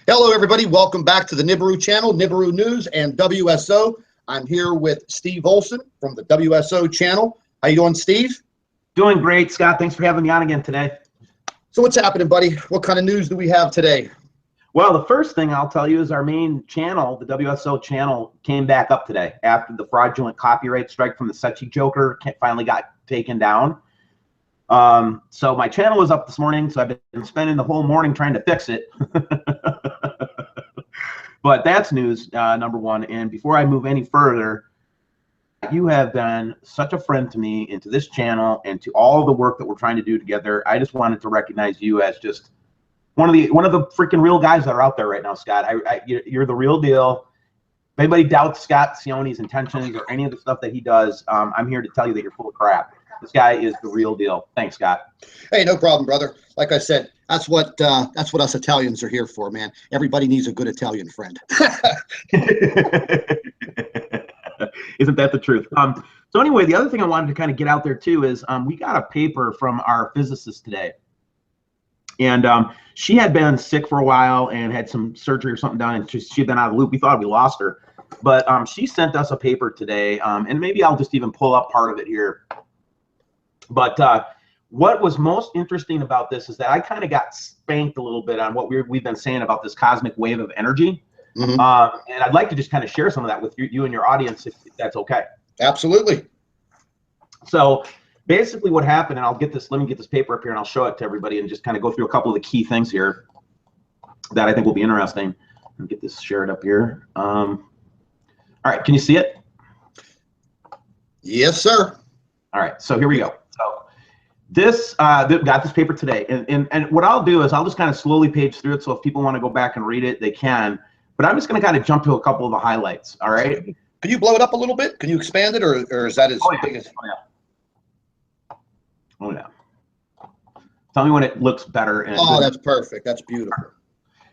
Hello, everybody. Welcome back to the NIBIRU channel, NIBIRU News and WSO. I'm here with Steve Olson from the WSO channel. How you doing, Steve? Doing great, Scott. Thanks for having me on again today. So what's happening, buddy? What kind of news do we have today? Well, the first thing I'll tell you is our main channel, the WSO channel, came back up today after the fraudulent copyright strike from the Sechi Joker finally got taken down. So my channel was up this morning, so I've been spending the whole morning trying to fix it. But that's news number one. And before I move any further, you have been such a friend to me and to this channel and to all the work that we're trying to do together. I just wanted to recognize you as just one of the freaking real guys that are out there right now, Scott. You're the real deal. If anybody doubts Scott Sione's intentions or any of the stuff that he does, I'm here to tell you that you're full of crap. This guy is the real deal. Thanks, Scott. Hey, no problem, brother. Like I said, that's what us Italians are here for, man. Everybody needs a good Italian friend. Isn't that the truth? So anyway, the other thing I wanted to kind of get out there too is we got a paper from our physicist today. And she had been sick for a while and had some surgery or something done, and she'd been out of the loop. We thought we lost her. But she sent us a paper today, and maybe I'll just even pull up part of it here. But what was most interesting about this is that I kind of got spanked a little bit on what we've been saying about this cosmic wave of energy. Mm-hmm. And I'd like to just kind of share some of that with you and your audience, if that's okay. Absolutely. So basically what happened, and let me get this paper up here and I'll show it to everybody and just kind of go through a couple of the key things here that I think will be interesting. Let me get this shared up here. All right, can you see it? Yes, sir. All right, so here we go. So this got this paper today, and what I'll do is I'll just kind of slowly page through it, so if people want to go back and read it, they can. But I'm just going to kind of jump to a couple of the highlights. All right. Can you blow it up a little bit? Can you expand it, or is that as big as? Oh yeah. Tell me when it looks better. Oh, that's perfect. That's beautiful.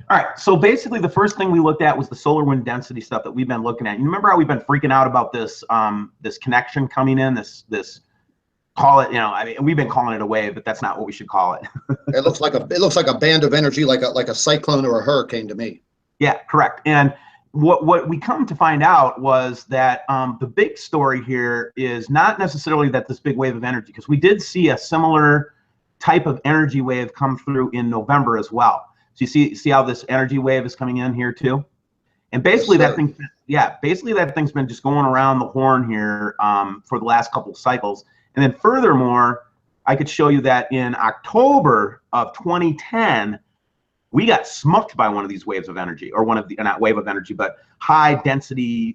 All right. So basically, the first thing we looked at was the solar wind density stuff that we've been looking at. You remember how we've been freaking out about this this connection coming in, this call it, I mean, we've been calling it a wave, but that's not what we should call it. It looks like a band of energy, like a cyclone or a hurricane to me. Yeah, correct. And what we come to find out was that the big story here is not necessarily that this big wave of energy, because we did see a similar type of energy wave come through in November as well. So you see how this energy wave is coming in here too? And basically that thing's been just going around the horn here for the last couple of cycles. And then furthermore, I could show you that in October of 2010, we got smucked by one of these waves of energy, or one of the, not wave of energy, but high density,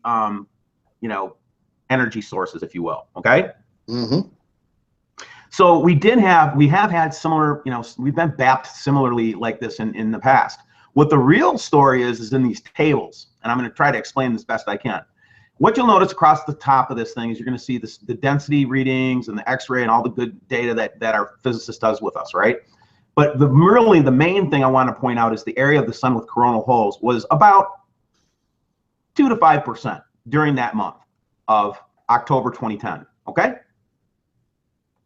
energy sources, if you will. Okay. Mm-hmm. So we have had similar, we've been bapped similarly like this in the past. What the real story is in these tables, and I'm going to try to explain this best I can. What you'll notice across the top of this thing is you're going to see the density readings and the X-ray and all the good data that our physicist does with us, right? But really the main thing I want to point out is the area of the sun with coronal holes was about 2 to 5% during that month of October 2010. Okay.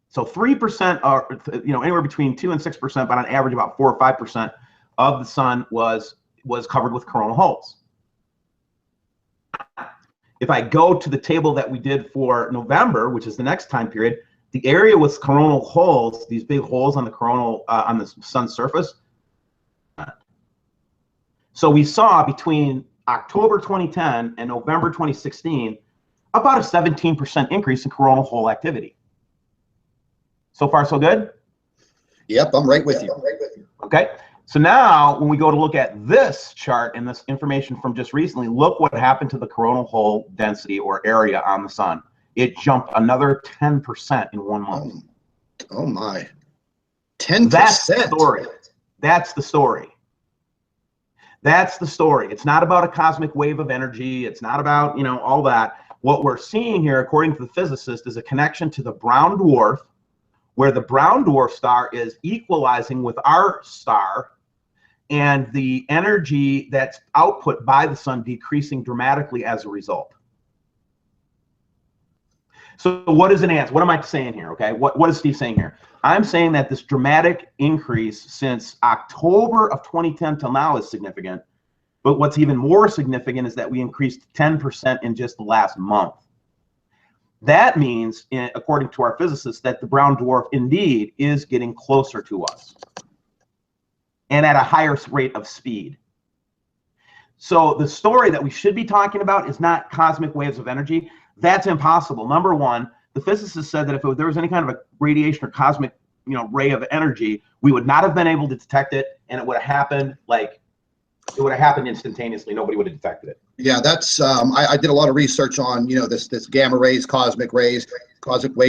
So 3%, are anywhere between 2 and 6%, but on average about 4 or 5% of the sun was covered with coronal holes. If I go to the table that we did for November, which is the next time period, the area with coronal holes, these big holes on the coronal on the sun's surface. So we saw between October 2010 and November 2016 about a 17% increase in coronal hole activity. So far, so good? Yep, I'm right with you. Okay. So now when we go to look at this chart and this information from just recently, look what happened to the coronal hole density or area on the sun. It jumped another 10% in 1 month. Oh my. 10%. That's the story. That's the story. That's the story. It's not about a cosmic wave of energy. It's not about, all that. What we're seeing here, according to the physicist, is a connection to the brown dwarf, where the brown dwarf star is equalizing with our star, and the energy that's output by the sun decreasing dramatically as a result. So what is an answer? What am I saying here? Okay, what is Steve saying here? I'm saying that this dramatic increase since October of 2010 till now is significant, But what's even more significant is that we increased 10% in just the last month. That means, according to our physicists, that the brown dwarf indeed is getting closer to us and at a higher rate of speed. So the story that we should be talking about is not cosmic waves of energy. That's impossible. Number one, the physicists said that if there was any kind of a radiation or cosmic, ray of energy, we would not have been able to detect it, and it would have happened instantaneously. Nobody would have detected it. Yeah, that's I did a lot of research on this gamma rays, cosmic waves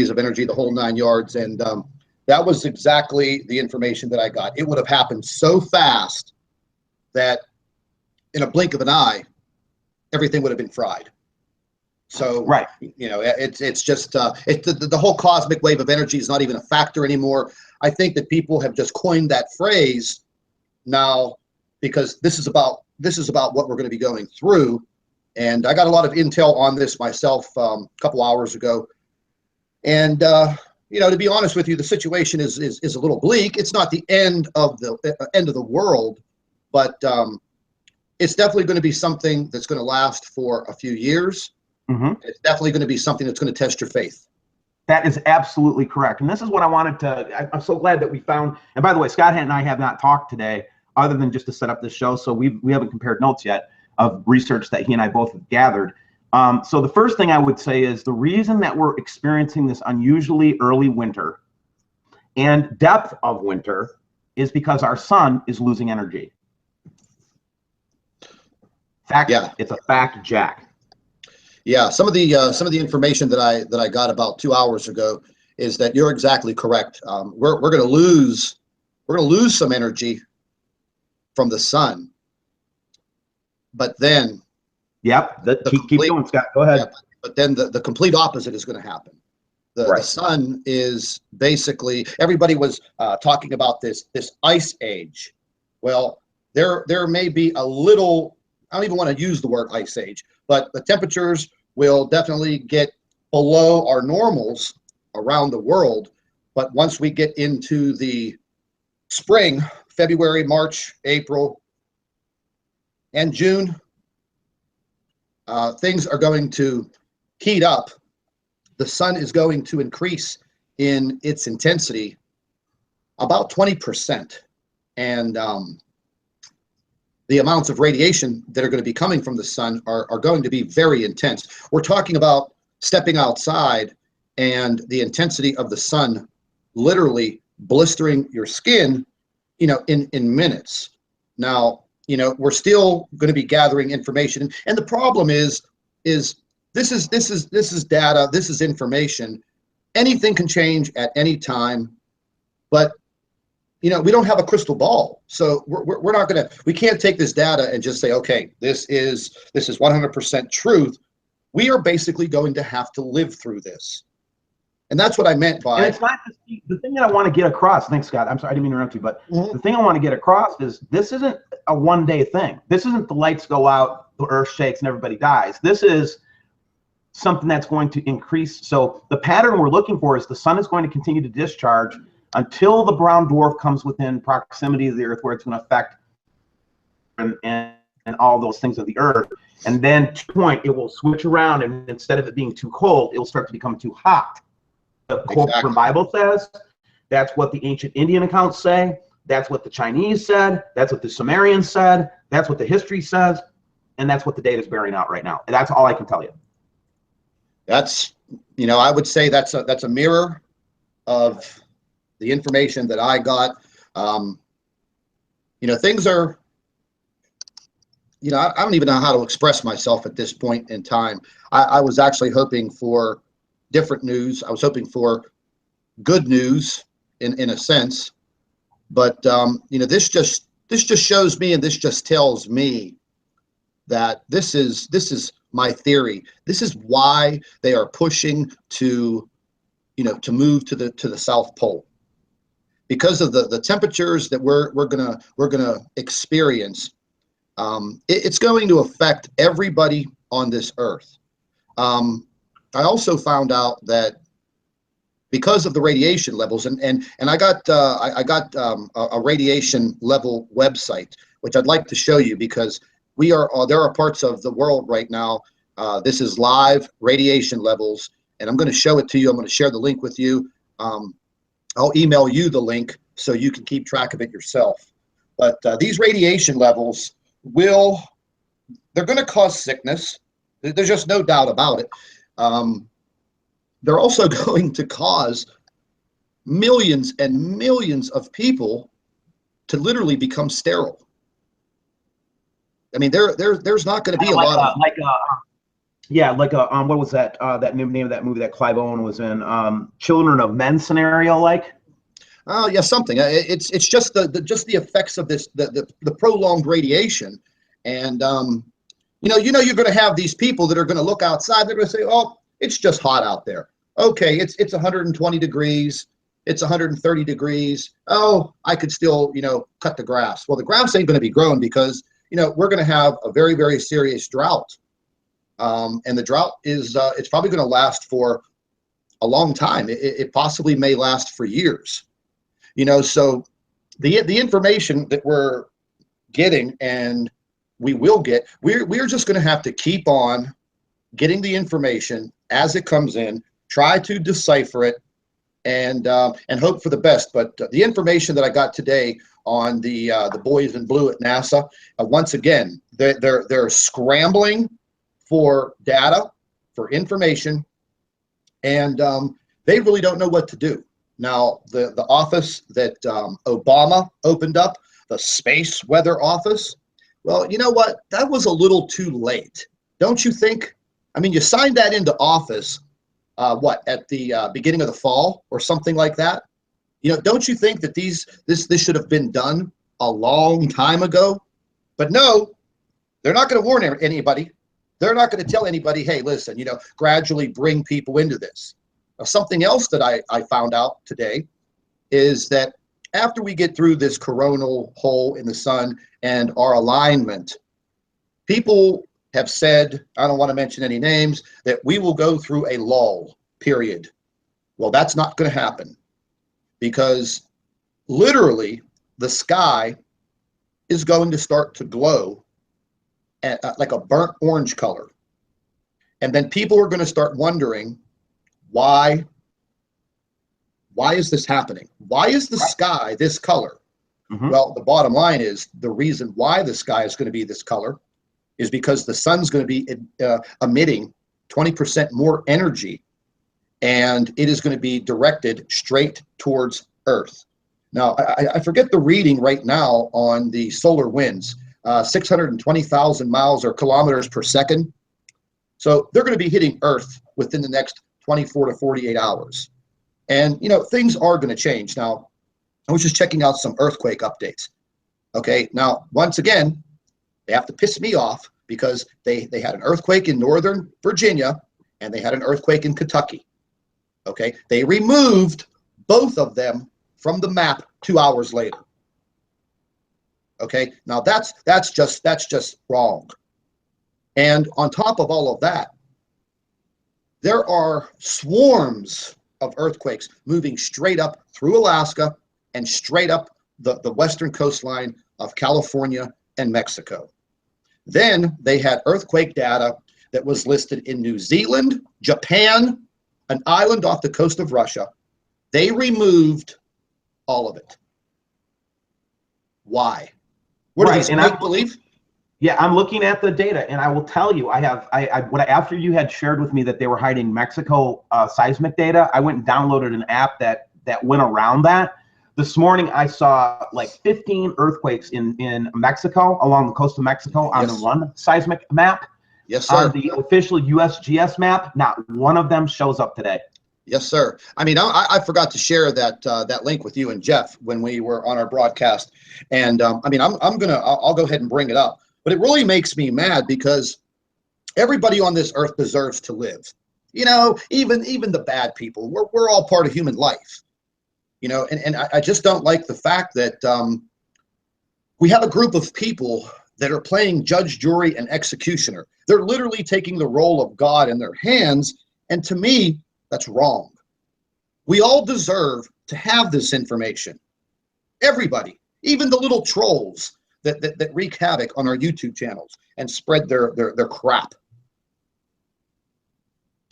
of energy, the whole 9 yards, and that was exactly the information that I got. It would have happened so fast that in a blink of an eye, everything would have been fried. So right, it's just the whole cosmic wave of energy is not even a factor anymore. I think that people have just coined that phrase now because this is about what we're going to be going through. And I got a lot of intel on this myself a couple hours ago. And to be honest with you, the situation is a little bleak. It's not the end of the world, but it's definitely going to be something that's going to last for a few years. Mm-hmm. It's definitely going to be something that's going to test your faith. That is absolutely correct. And this is what I wanted to, I'm so glad that we found, and by the way, Scott and I have not talked today other than just to set up this show. So we haven't compared notes yet of research that he and I both have gathered. So the first thing I would say is the reason that we're experiencing this unusually early winter and depth of winter is because our sun is losing energy. Fact, yeah. It's a fact, Jack. Yeah, some of the information that I got about 2 hours ago is that you're exactly correct. We're going to lose some energy from the sun, but then keep going, Scott. Go ahead. Yeah, but then the complete opposite is going to happen. The sun is basically, everybody was talking about this ice age. Well, there may be a little, I don't even want to use the word ice age, but the temperatures will definitely get below our normals around the world. But once we get into the spring, February, March, April, and June, things are going to heat up. The sun is going to increase in its intensity about 20%. And the amounts of radiation that are going to be coming from the sun are going to be very intense. We're talking about stepping outside and the intensity of the sun literally blistering your skin, in minutes. Now, we're still going to be gathering information, and the problem is this is data, this is information. Anything can change at any time, but we don't have a crystal ball, so we're not going to. We can't take this data and just say, okay, this is 100% truth. We are basically going to have to live through this, and that's what I meant by. And it's not the thing that I want to get across. Thanks, Scott. I'm sorry, I didn't mean to interrupt you, but the thing I want to get across is this isn't a one-day thing. This isn't the lights go out, the earth shakes, and everybody dies. This is something that's going to increase. So the pattern we're looking for is the sun is going to continue to discharge until the brown dwarf comes within proximity of the earth, where it's going to affect and all those things of the earth. And then to a point, it will switch around, and instead of it being too cold, it will start to become too hot. The quote from Bible says, that's what the ancient Indian accounts say, that's what the Chinese said, that's what the Sumerians said, that's what the history says, and that's what the data is bearing out right now. And that's all I can tell you. That's, I would say that's a mirror of the information that I got. Things are, I don't even know how to express myself at this point in time. I was actually hoping for different news. I was hoping for good news in a sense, but this just shows me, and this just tells me that this is my theory. This is why they are pushing to move to the South Pole, because of the temperatures that we're gonna experience. It's going to affect everybody on this earth. I also found out that because of the radiation levels, and I got a radiation level website, which I'd like to show you, because there are parts of the world right now. This is live radiation levels, and I'm going to show it to you. I'm going to share the link with you. I'll email you the link so you can keep track of it yourself. But these radiation levels they're going to cause sickness. There's just no doubt about it. They're also going to cause millions and millions of people to literally become sterile. I mean, there's not going to be a lot of what was that name of that movie that Clive Owen was in? Children of Men scenario, like. Oh yeah, something. It's just the effects of this the prolonged radiation, and you're going to have these people that are going to look outside. They're going to say, "Oh, it's just hot out there." Okay, it's 120 degrees. It's 130 degrees. Oh, I could still cut the grass. Well, the grass ain't going to be growing because we're going to have a very, very serious drought, and the drought is it's probably going to last for a long time. It possibly may last for years. So the information that we're getting and we will get, we're just going to have to keep on getting the information as it comes in, try to decipher it, and hope for the best. But the information that I got today on the boys in blue at NASA, once again, they're scrambling for data, for information, and they really don't know what to do. Now, the office that Obama opened up, the Space Weather Office, well, you know what? That was a little too late. Don't you think? I mean, you signed that into office, at the beginning of the fall or something like that? Don't you think that this should have been done a long time ago? But no, they're not going to warn anybody. They're not going to tell anybody, hey, listen, gradually bring people into this. Something else that I found out today is that after we get through this coronal hole in the sun and our alignment, people have said, I don't want to mention any names, that we will go through a lull period. Well, that's not going to happen because literally the sky is going to start to glow like a burnt orange color. And then people are going to start wondering, why is this happening? Why is the sky this color? Mm-hmm. Well, the bottom line is the reason why the sky is going to be this color is because the sun's going to be emitting 20% more energy, and it is going to be directed straight towards Earth. Now, I forget the reading right now on the solar winds, 620,000 miles or kilometers per second. So they're going to be hitting Earth within the next 24 to 48 hours. And, things are going to change. Now, I was just checking out some earthquake updates. Okay, now, once again, they have to piss me off because they had an earthquake in Northern Virginia and they had an earthquake in Kentucky. Okay, they removed both of them from the map 2 hours later. Okay, now that's just wrong. And on top of all of that, there are swarms of earthquakes moving straight up through Alaska and straight up the western coastline of California and Mexico. Then they had earthquake data that was listed in New Zealand, Japan, an island off the coast of Russia. They removed all of it. Why? What are these make believe? Yeah, I'm looking at the data, and I will tell you, after you had shared with me that they were hiding Mexico seismic data, I went and downloaded an app that went around that. This morning, I saw like 15 earthquakes in Mexico, along the coast of Mexico, on the Run seismic map. Yes, sir. On the official USGS map, not one of them shows up today. Yes, sir. I mean, I forgot to share that link with you and Jeff when we were on our broadcast, and I mean, I'll go ahead and bring it up. But it really makes me mad because everybody on this earth deserves to live. Even the bad people. We're all part of human life. And I just don't like the fact that we have a group of people that are playing judge, jury, and executioner. They're literally taking the role of God in their hands, and to me, that's wrong. We all deserve to have this information. Everybody, even the little trolls that wreak havoc on our YouTube channels and spread their crap.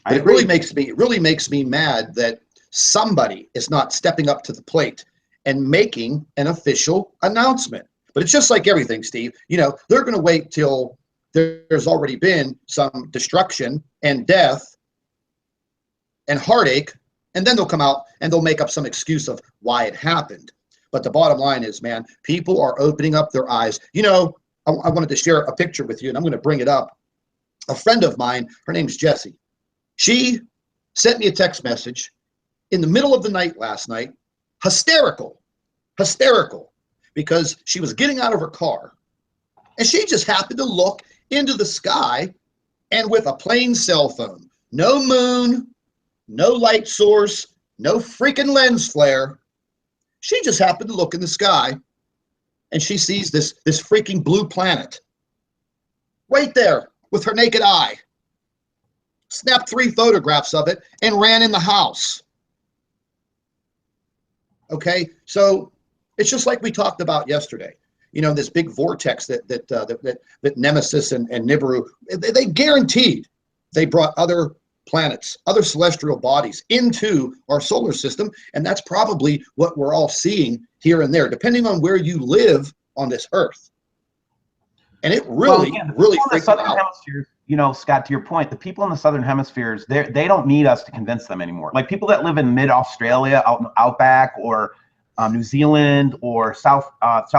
But it really makes me mad that somebody is not stepping up to the plate and making an official announcement. But it's just like everything, Steve. You know, they're going to wait till there's already been some destruction and death and heartache, and then they'll come out and they'll make up some excuse of why it happened. But the bottom line is, man, people are opening up their eyes. You know, I wanted to share a picture with you, and I'm going to bring it up. A friend of mine, her name's Jessie. She sent me a text message in the middle of the night last night, hysterical, because she was getting out of her car, and she just happened to look into the sky, and with a plain cell phone, no moon, no light source, no freaking lens flare, she just happened to look in the sky, and she sees this freaking blue planet right there with her naked eye. Snapped 3 photographs of it and ran in the house. Okay, so it's just like we talked about yesterday. You know, this big vortex that Nemesis and Nibiru, they guaranteed they brought other planets, other celestial bodies into our solar system, and that's probably what we're all seeing here and there, depending on where you live on this Earth. And it really freaks me out. Hemispheres, you know, Scott, to your point, the people in the southern hemispheres, they don't need us to convince them anymore. Like people that live in mid-Australia, outback, or New Zealand, or South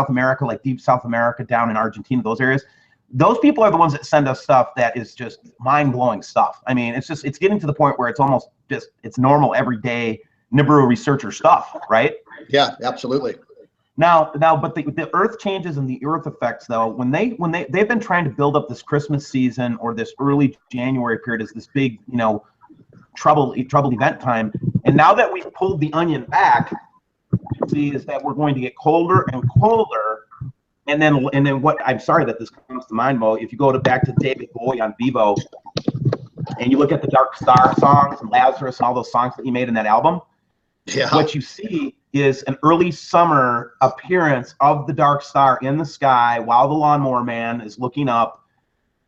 America, like deep South America, down in Argentina, those areas. Those people are the ones that send us stuff that is just mind-blowing stuff. I mean, it's getting to the point where it's almost just, it's normal, everyday NIBIRU researcher stuff, right? Yeah, absolutely. Now, but the Earth changes and the Earth effects, though, when they've been trying to build up this Christmas season or this early January period as this big, you know, troubled event time, and now that we've pulled the onion back, what you see is that we're going to get colder and colder, and then what? I'm sorry that this comes to mind, Mo. If you go back to David Bowie on Vivo, and you look at the Dark Star songs and Lazarus and all those songs that he made in that album, what you see is an early summer appearance of the dark star in the sky while the lawnmower man is looking up.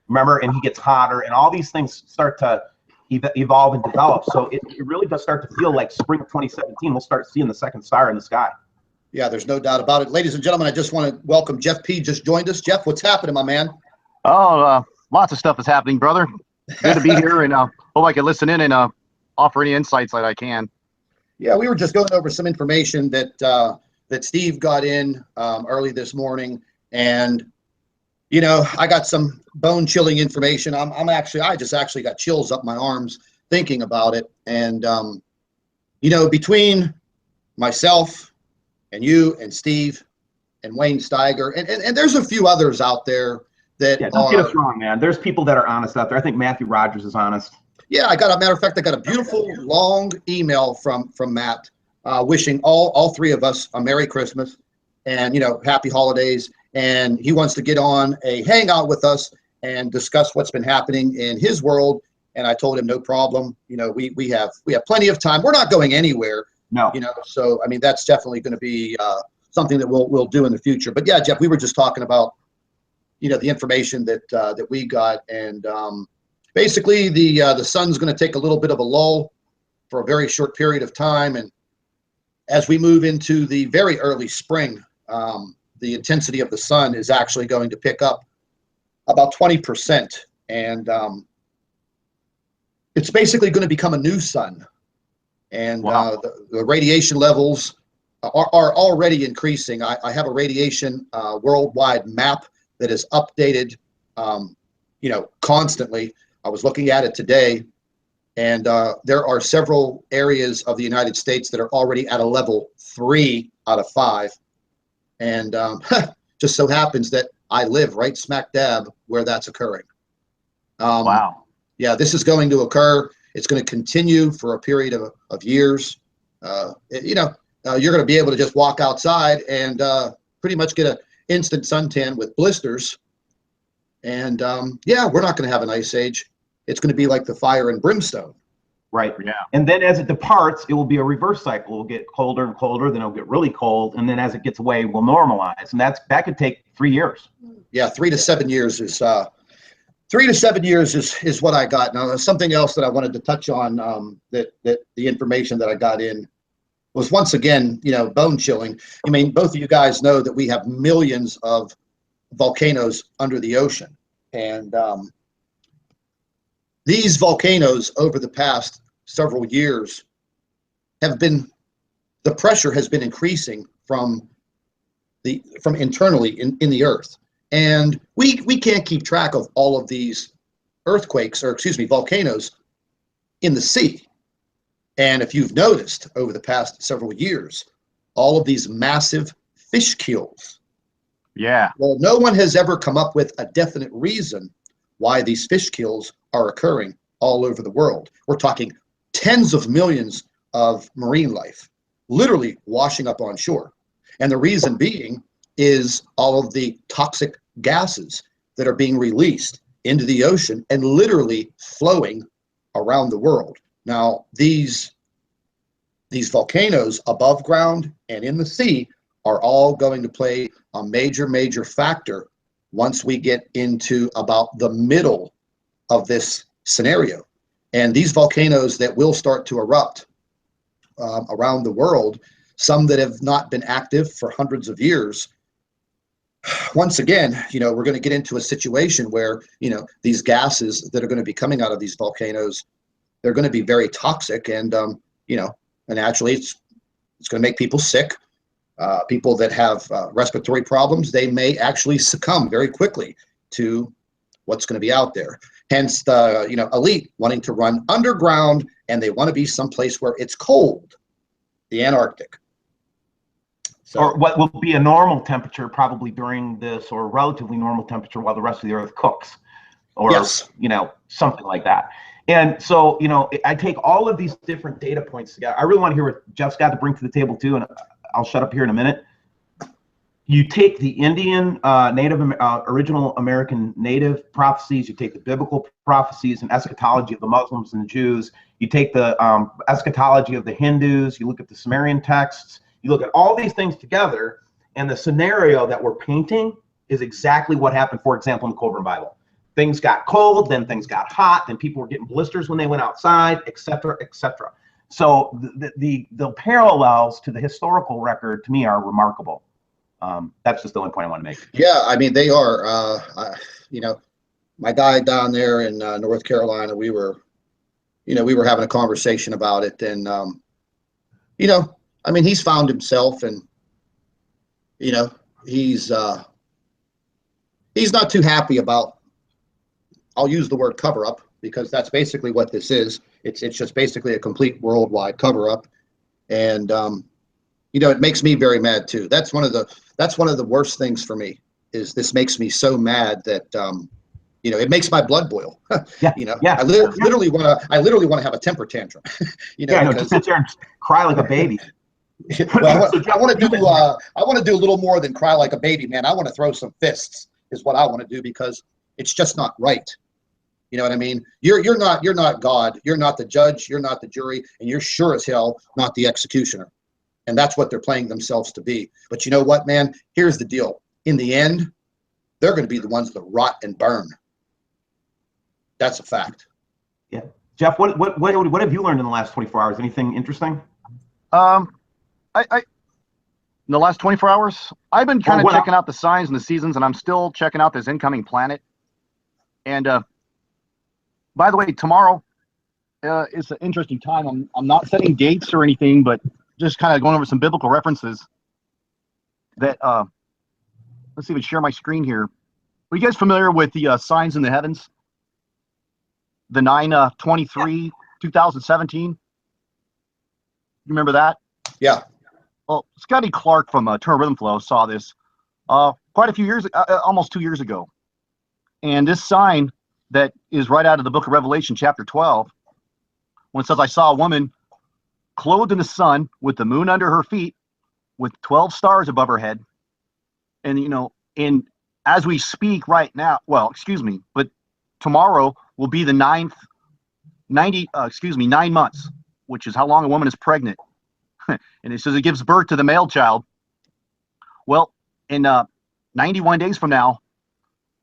Remember, and he gets hotter, and all these things start to evolve and develop. So it really does start to feel like spring of 2017. We'll start seeing the second star in the sky. Yeah, there's no doubt about it. Ladies and gentlemen, I just want to welcome Jeff P. Just joined us. Jeff, what's happening, my man? Oh, lots of stuff is happening, brother. Good to be here, and hope I can listen in and offer any insights that I can. Yeah, we were just going over some information that Steve got in early this morning, and you know, I got some bone-chilling information. I just actually got chills up my arms thinking about it. And you know, between myself and you and Steve and Wayne Steiger, and there's a few others out there that don't get us wrong, man. There's people that are honest out there. I think Matthew Rogers is honest. Yeah, I got a beautiful long email from Matt wishing all 3 of us a Merry Christmas and, you know, happy holidays. And he wants to get on a hangout with us and discuss what's been happening in his world. And I told him no problem. You know, we have plenty of time. We're not going anywhere. No. You know, so I mean that's definitely going to be something that we'll do in the future. But yeah, Jeff, we were just talking about, you know, the information that we got, and basically, the sun's going to take a little bit of a lull for a very short period of time, and as we move into the very early spring, the intensity of the sun is actually going to pick up about 20%, and it's basically going to become a new sun, and wow. The radiation levels are already increasing. I have a radiation worldwide map that is updated, you know, constantly. I was looking at it today, and there are several areas of the United States that are already at a level 3 out of 5. And just so happens that I live right smack dab where that's occurring. Wow. Yeah, this is going to occur. It's going to continue for a period of years. You know, you're going to be able to just walk outside and pretty much get an instant suntan with blisters. And yeah, we're not going to have an ice age. It's going to be like the fire and brimstone. right? Yeah. And then as it departs, it will be a reverse cycle. It will get colder and colder, then it'll get really cold, and then as it gets away, we'll normalize. And that could take 3 years. Yeah, 3 to 7 years is 3 to 7 years is what I got. Now, something else that I wanted to touch on, that the information that I got in was, once again, bone chilling. I mean, both of you guys know that we have millions of volcanoes under the ocean, and these volcanoes over the past several years the pressure has been increasing from internally in the earth, and we can't keep track of all of these earthquakes, or excuse me, volcanoes in the sea. And if you've noticed over the past several years, all of these massive fish kills. Yeah. Well, no one has ever come up with a definite reason why these fish kills are occurring all over the world. We're talking tens of millions of marine life literally washing up on shore. And the reason being is all of the toxic gases that are being released into the ocean and literally flowing around the world. Now, these volcanoes above ground and in the sea are all going to play a major factor once we get into about the middle of this scenario. And these volcanoes that will start to erupt around the world, some that have not been active for hundreds of years, once again, we're going to get into a situation where, these gases that are going to be coming out of these volcanoes, they're going to be very toxic, and, and actually it's going to make people sick. People that have respiratory problems, they may actually succumb very quickly to what's going to be out there. Hence the, elite wanting to run underground, and they want to be someplace where it's cold, the Antarctic. So, or what will be a normal temperature probably during this, or relatively normal temperature while the rest of the earth cooks, or yes. Something like that. And so I take all of these different data points together. I really want to hear what Jeff's got to bring to the table too, and I'll shut up here in a minute. You take the Indian original American native prophecies, you take the biblical prophecies and eschatology of the Muslims and the Jews, you take the eschatology of the Hindus, you look at the Sumerian texts, you look at all these things together, and the scenario that we're painting is exactly what happened, for example, in the Coburn Bible. Things got cold, then things got hot, then people were getting blisters when they went outside, etc., etc. So the parallels to the historical record, to me, are remarkable. That's just the only point I want to make. Yeah, I mean, they are. My guy down there in North Carolina, we were having a conversation about it, and I mean, he's found himself, and he's not too happy about, I'll use the word cover up, because that's basically what this is. It's just basically a complete worldwide cover up, and it makes me very mad too. That's one of the worst things for me, is this makes me so mad that it makes my blood boil. Yeah. I literally want to have a temper tantrum. Just sit there and cry like a baby. Well, I want to do a little more than cry like a baby, man. I want to throw some fists, is what I want to do, because it's just not right. You know what I mean? You're not God. You're not the judge. You're not the jury, and you're sure as hell not the executioner. And that's what they're playing themselves to be. But you know what, man? Here's the deal. In the end, they're going to be the ones that rot and burn. That's a fact. Yeah, Jeff, what have you learned in the last 24 hours? Anything interesting? In the last 24 hours, I've been kind of checking out the signs and the seasons, and I'm still checking out this incoming planet. And by the way, tomorrow is an interesting time. I'm not setting dates or anything, but just kind of going over some biblical references that let's see if I share my screen here. Are you guys familiar with the signs in the heavens? The 9/23/2017. You remember that? Yeah. Well, Scotty Clark from Turner Rhythm Flow saw this quite a few years, almost 2 years ago. And this sign that is right out of the book of Revelation, chapter 12, when it says, I saw a woman clothed in the sun with the moon under her feet, with 12 stars above her head. And, and as we speak right now, well, excuse me, but tomorrow will be the 9th 9 months, which is how long a woman is pregnant. And it says it gives birth to the male child. Well, in 91 days from now,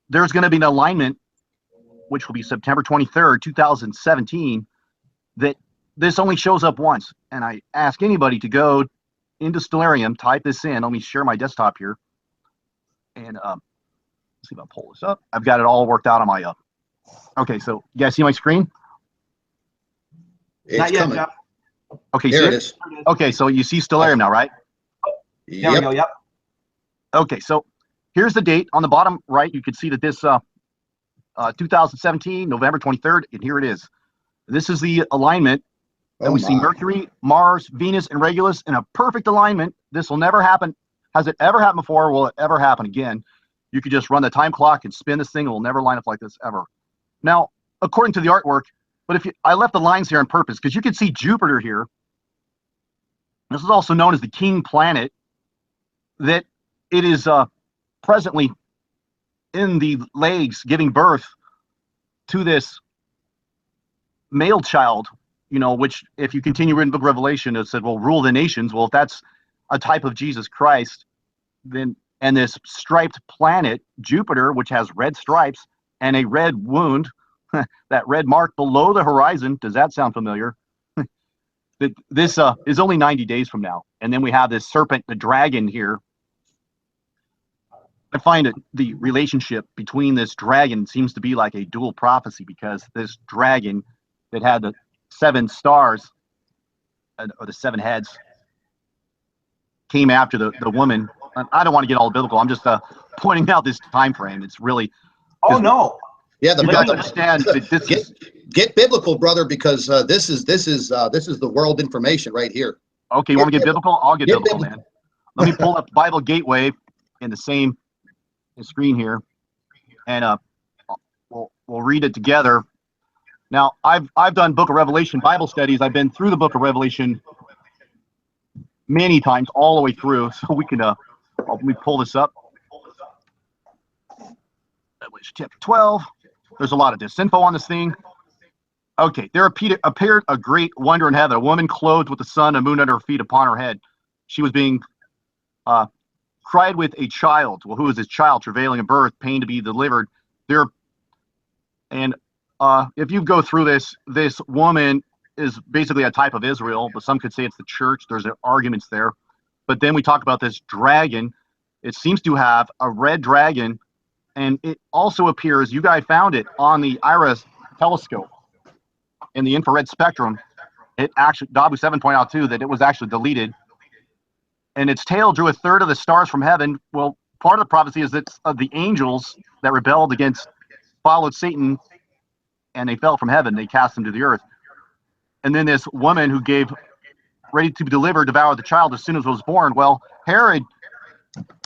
there's going to be an alignment, which will be September 23rd, 2017, that this only shows up once. And I ask anybody to go into Stellarium, type this in. Let me share my desktop here. And let's see if I pull this up. I've got it all worked out on my okay, so you guys see my screen? It's Not yet, coming. Jeff. Okay, There see it it? is. Okay, so you see Stellarium now, right? There we go. Yep. Okay, so here's the date on the bottom right. You can see that this 2017, November 23rd, and here it is. This is the alignment. And we see Mercury, Mars, Venus, and Regulus in a perfect alignment. This will never happen. Has it ever happened before? Will it ever happen again? You could just run the time clock and spin this thing. It will never line up like this ever. Now, according to the artwork, but if I left the lines here on purpose, because you can see Jupiter here. This is also known as the king planet, that it is presently in the legs giving birth to this male child, which if you continue reading the book of Revelation, it said, well, rule the nations. Well, if that's a type of Jesus Christ, then, and this striped planet, Jupiter, which has red stripes and a red wound, that red mark below the horizon, does that sound familiar? That this is only 90 days from now. And then we have this serpent, the dragon here. I find the relationship between this dragon seems to be like a dual prophecy, because this dragon that had the 7 stars, or the 7 heads, came after the woman. I don't want to get all biblical. I'm just pointing out this time frame. It's really. Oh no. Yeah, you guys understand that this get biblical, brother, because this is the world information right here. Okay, you want me to get biblical? I'll get biblical, man. Let me pull up Bible Gateway in the same screen here, and we'll read it together. Now, I've done Book of Revelation Bible studies. I've been through the Book of Revelation many times, all the way through. So we can let me pull this up. Revelation chapter 12. There's a lot of disinfo on this thing. Okay, there appeared a great wonder in heaven, a woman clothed with the sun and moon under her feet, upon her head. She was being cried with a child. Well, who is this child? Travailing in birth, pain to be delivered. There, and if you go through this woman is basically a type of Israel, but some could say it's the church. There's arguments there. But then we talk about this dragon. It seems to have a red dragon, and it also appears, you guys found it on the IRIS telescope in the infrared spectrum. It actually, Dabu7 pointed out too that it was actually deleted, and its tail drew a third of the stars from heaven. Well, part of the prophecy is that the angels that rebelled against, followed Satan, and they fell from heaven. They cast them to the earth. And then this woman who gave, ready to be delivered, devoured the child as soon as it was born. Well, Herod,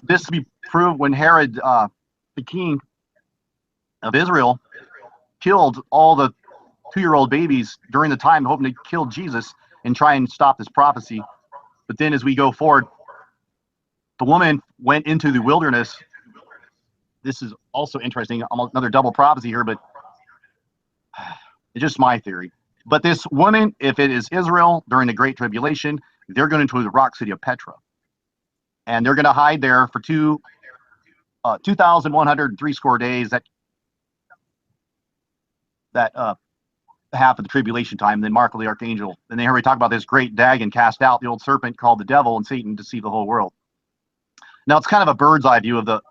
this to be proved when Herod, the king of Israel, killed all the 2-year-old babies during the time, hoping to kill Jesus and try and stop this prophecy. But then as we go forward, the woman went into the wilderness. This is also interesting, almost another double prophecy here, but it's just my theory. But this woman, if it is Israel during the Great Tribulation, they're going to the rock city of Petra. And they're going to hide there for 2,103 score days, that half of the tribulation time. And then Michael the archangel. And then here we talk about this great dragon cast out, the old serpent called the devil, and Satan deceived the whole world. Now it's kind of a bird's eye view of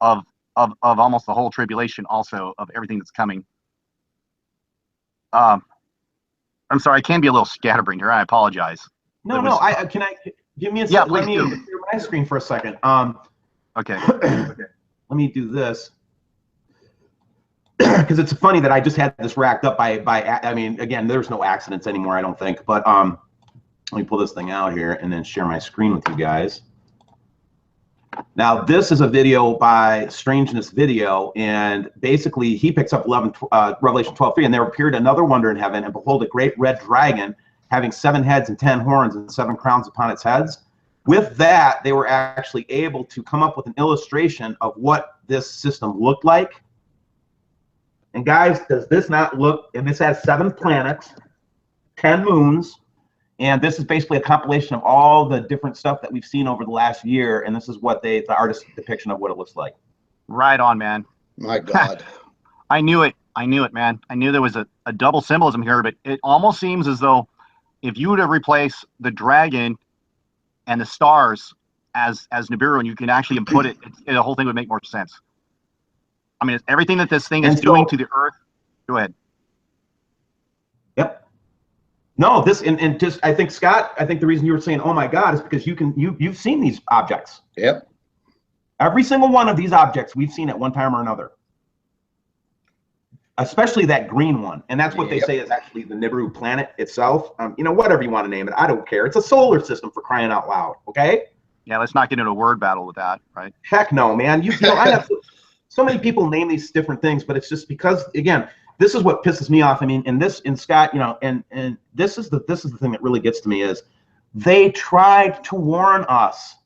almost the whole tribulation, also of everything that's coming. I'm sorry, I can be a little scatterbrained here. I apologize. No, can I give me a second? Yeah, let me please do. clear my screen for a second. Okay. Let me do this. Because it's funny that I just had this racked up by I mean, again, there's no accidents anymore, I don't think. But let me pull this thing out here and then share my screen with you guys. Now, this is a video by Strangeness Video, and basically he picks up Revelation 12:3, and there appeared another wonder in heaven, and behold, a great red dragon, having 7 heads and 10 horns and 7 crowns upon its heads. With that, they were actually able to come up with an illustration of what this system looked like. And guys, does this not look, and this has 7 planets, 10 moons. And this is basically a compilation of all the different stuff that we've seen over the last year. And this is what the artist's depiction of what it looks like. Right on, man. My God. I knew it, man. I knew there was a double symbolism here, but it almost seems as though if you were to replace the dragon and the stars as NIBIRU, and you can actually input it, the whole thing would make more sense. I mean, everything that this thing is doing to the earth. Go ahead. Yep. No, this and just I think, Scott, I think the reason you were saying, oh my God, is because you've seen these objects. Yep. Every single one of these objects we've seen at one time or another. Especially that green one. And that's what they say is actually the NIBIRU planet itself. You know, whatever you want to name it. I don't care. It's a solar system, for crying out loud. Okay? Yeah, let's not get into a word battle with that, right? Heck no, man. You know, I have so many people name these different things, but it's just because, again, this is what pisses me off. I mean, and Scott, you know, and this is the thing that really gets to me is they tried to warn us.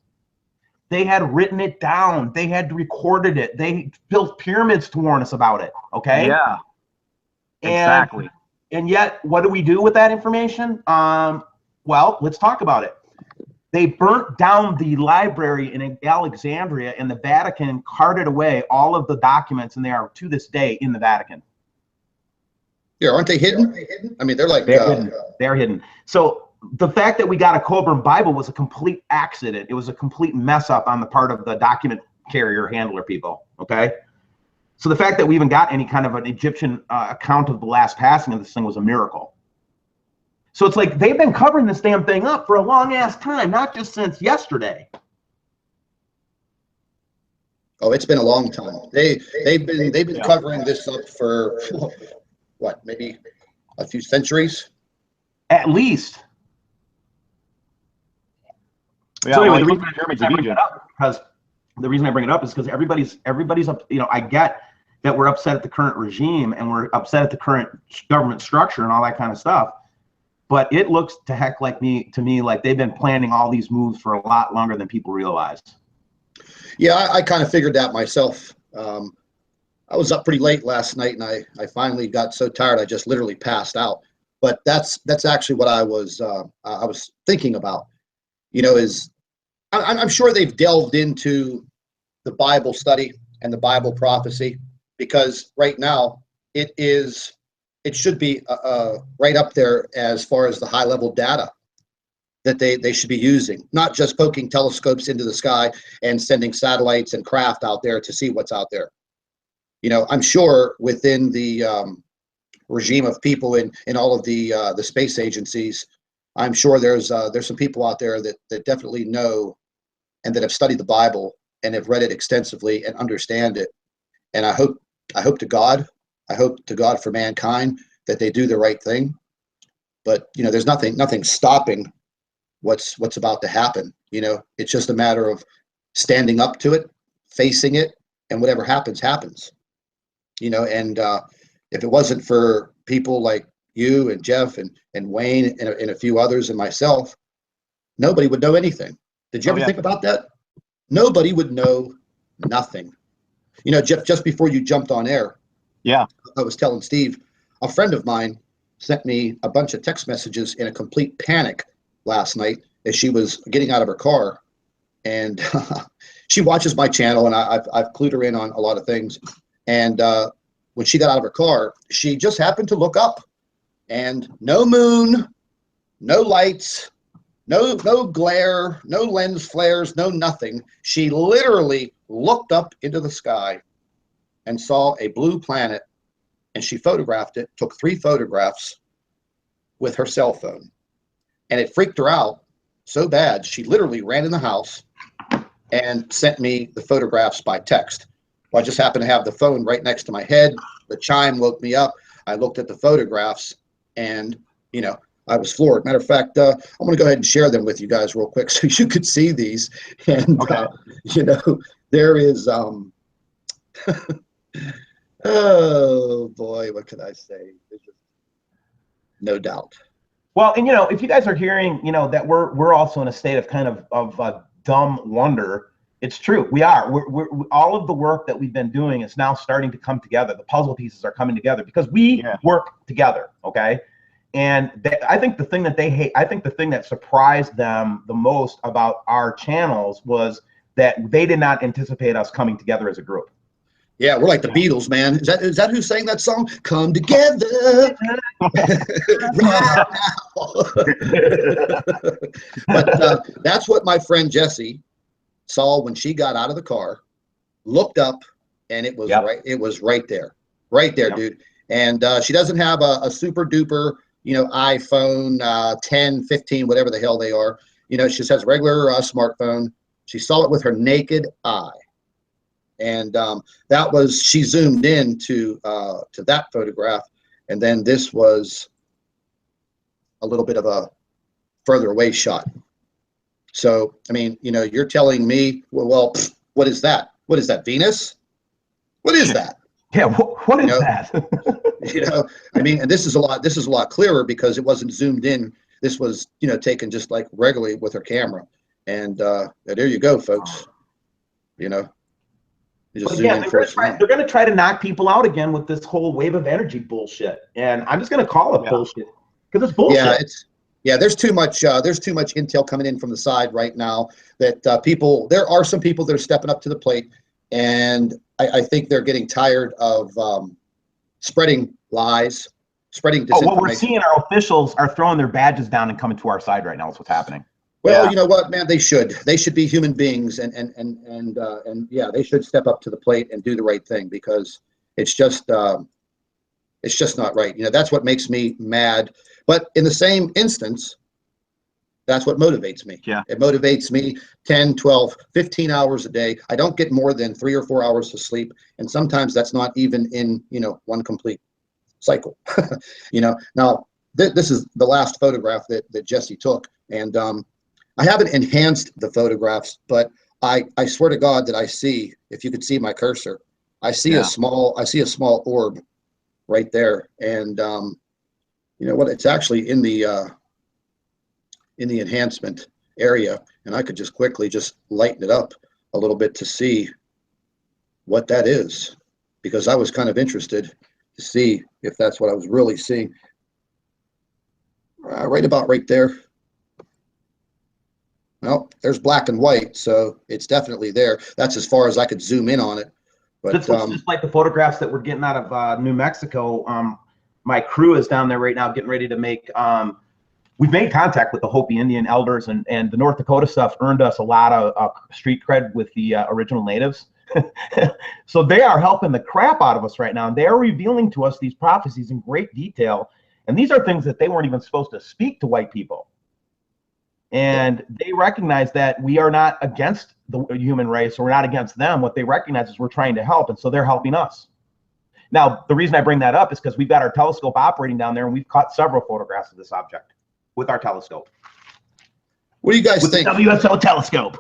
They had written it down. They had recorded it. They built pyramids to warn us about it. Okay. Yeah. Exactly. And yet, what do we do with that information? Well, let's talk about it. They burnt down the library in Alexandria, and the Vatican carted away all of the documents, and they are to this day in the Vatican. Yeah, aren't they hidden? I mean, they're like hidden. They're hidden. So the fact that we got a Coburn Bible was a complete accident. It was a complete mess up on the part of the document carrier handler people. Okay. So the fact that we even got any kind of an Egyptian account of the last passing of this thing was a miracle. So it's like they've been covering this damn thing up for a long ass time, not just since yesterday. Oh, it's been a long time. They've been covering this up for what, maybe a few centuries? At least. Yeah, so anyway, the reason I bring it up is because everybody's up. You know, I get that we're upset at the current regime and we're upset at the current government structure and all that kind of stuff. But it looks to me like they've been planning all these moves for a lot longer than people realize. Yeah, I kind of figured that myself. I was up pretty late last night, and I finally got so tired I just literally passed out. But that's actually what I was thinking about. You know, is I'm sure they've delved into the Bible study and the Bible prophecy, because right now it should be right up there as far as the high level data that they should be using, not just poking telescopes into the sky and sending satellites and craft out there to see what's out there. You know, I'm sure within the regime of people in all of the space agencies, I'm sure there's some people out there that definitely know and that have studied the Bible and have read it extensively and understand it. And I hope to God for mankind that they do the right thing. But you know, there's nothing stopping what's about to happen. You know, it's just a matter of standing up to it, facing it, and whatever happens, happens. You know, and if it wasn't for people like you and Jeff and Wayne and a few others and myself, nobody would know anything. Did you ever think about that? Nobody would know nothing. You know, Jeff, just before you jumped on air, I was telling Steve, a friend of mine sent me a bunch of text messages in a complete panic last night as she was getting out of her car. And she watches my channel, and I've clued her in on a lot of things. And when she got out of her car, she just happened to look up, and no moon, no lights, no glare, no lens flares, no nothing. She literally looked up into the sky and saw a blue planet, and she photographed it, took 3 photographs with her cell phone. And it freaked her out so bad, she literally ran in the house and sent me the photographs by text. Well, I just happened to have the phone right next to my head. The chime woke me up. I looked at the photographs, and, you know, I was floored. Matter of fact, I'm going to go ahead and share them with you guys real quick so you could see these. And, you know, there is, oh, boy, what could I say? No doubt. Well, and, you know, if you guys are hearing, you know, that we're also in a state of kind of dumb wonder, it's true. We are. We're all of the work that we've been doing is now starting to come together. The puzzle pieces are coming together because we work together, okay? And I think the thing that they hate, I think the thing that surprised them the most about our channels was that they did not anticipate us coming together as a group. Yeah, we're like the Beatles, man. Is that who sang that song? Come together right now. But that's what my friend Jessie saw when she got out of the car, looked up, and it was right. It was right there, dude. And she doesn't have a super duper, iPhone 10, 15, whatever the hell they are. She just has a regular smartphone. She saw it with her naked eye. And she zoomed in to that photograph, and then this was a little bit of a further away shot. So I mean, you're telling me, well, what is that? What is that, Venus? What is that? Yeah, what is that? I mean, and this is a lot clearer because it wasn't zoomed in. This was taken just like regularly with her camera, and there you go, folks. But again, they're going to try to knock people out again with this whole wave of energy bullshit, and I'm just going to call it bullshit because it's bullshit. There's too much intel coming in from the side right now that there are some people that are stepping up to the plate, and I think they're getting tired of spreading lies, spreading disinformation. What we're seeing, our officials are throwing their badges down and coming to our side right now. Is what's happening. Well, you know what, man? They should be human beings, and they should step up to the plate and do the right thing, because it's just not right. That's what makes me mad. But in the same instance, that's what motivates me. Yeah. It motivates me 10, 12, 15 hours a day. I don't get more than 3 or 4 hours of sleep, and sometimes that's not even in one complete cycle. Now this is the last photograph that Jessie took, and I haven't enhanced the photographs, but I swear to God that I see, if you could see my cursor, I see a small orb right there. And you know what? It's actually in the enhancement area, and I could just quickly lighten it up a little bit to see what that is, because I was kind of interested to see if that's what I was really seeing. Right about right there. Well, there's black and white, so it's definitely there. That's as far as I could zoom in on it. But this looks just like the photographs that we're getting out of New Mexico. My crew is down there right now getting ready to make we've made contact with the Hopi Indian elders, and the North Dakota stuff earned us a lot of street cred with the original natives. So they are helping the crap out of us right now, and they are revealing to us these prophecies in great detail. And these are things that they weren't even supposed to speak to white people. And they recognize that we are not against the human race, or we're not against them. What they recognize is we're trying to help, and so they're helping us. Now, the reason I bring that up is because we've got our telescope operating down there, and we've caught several photographs of this object with our telescope. What do you guys think? The WSO telescope.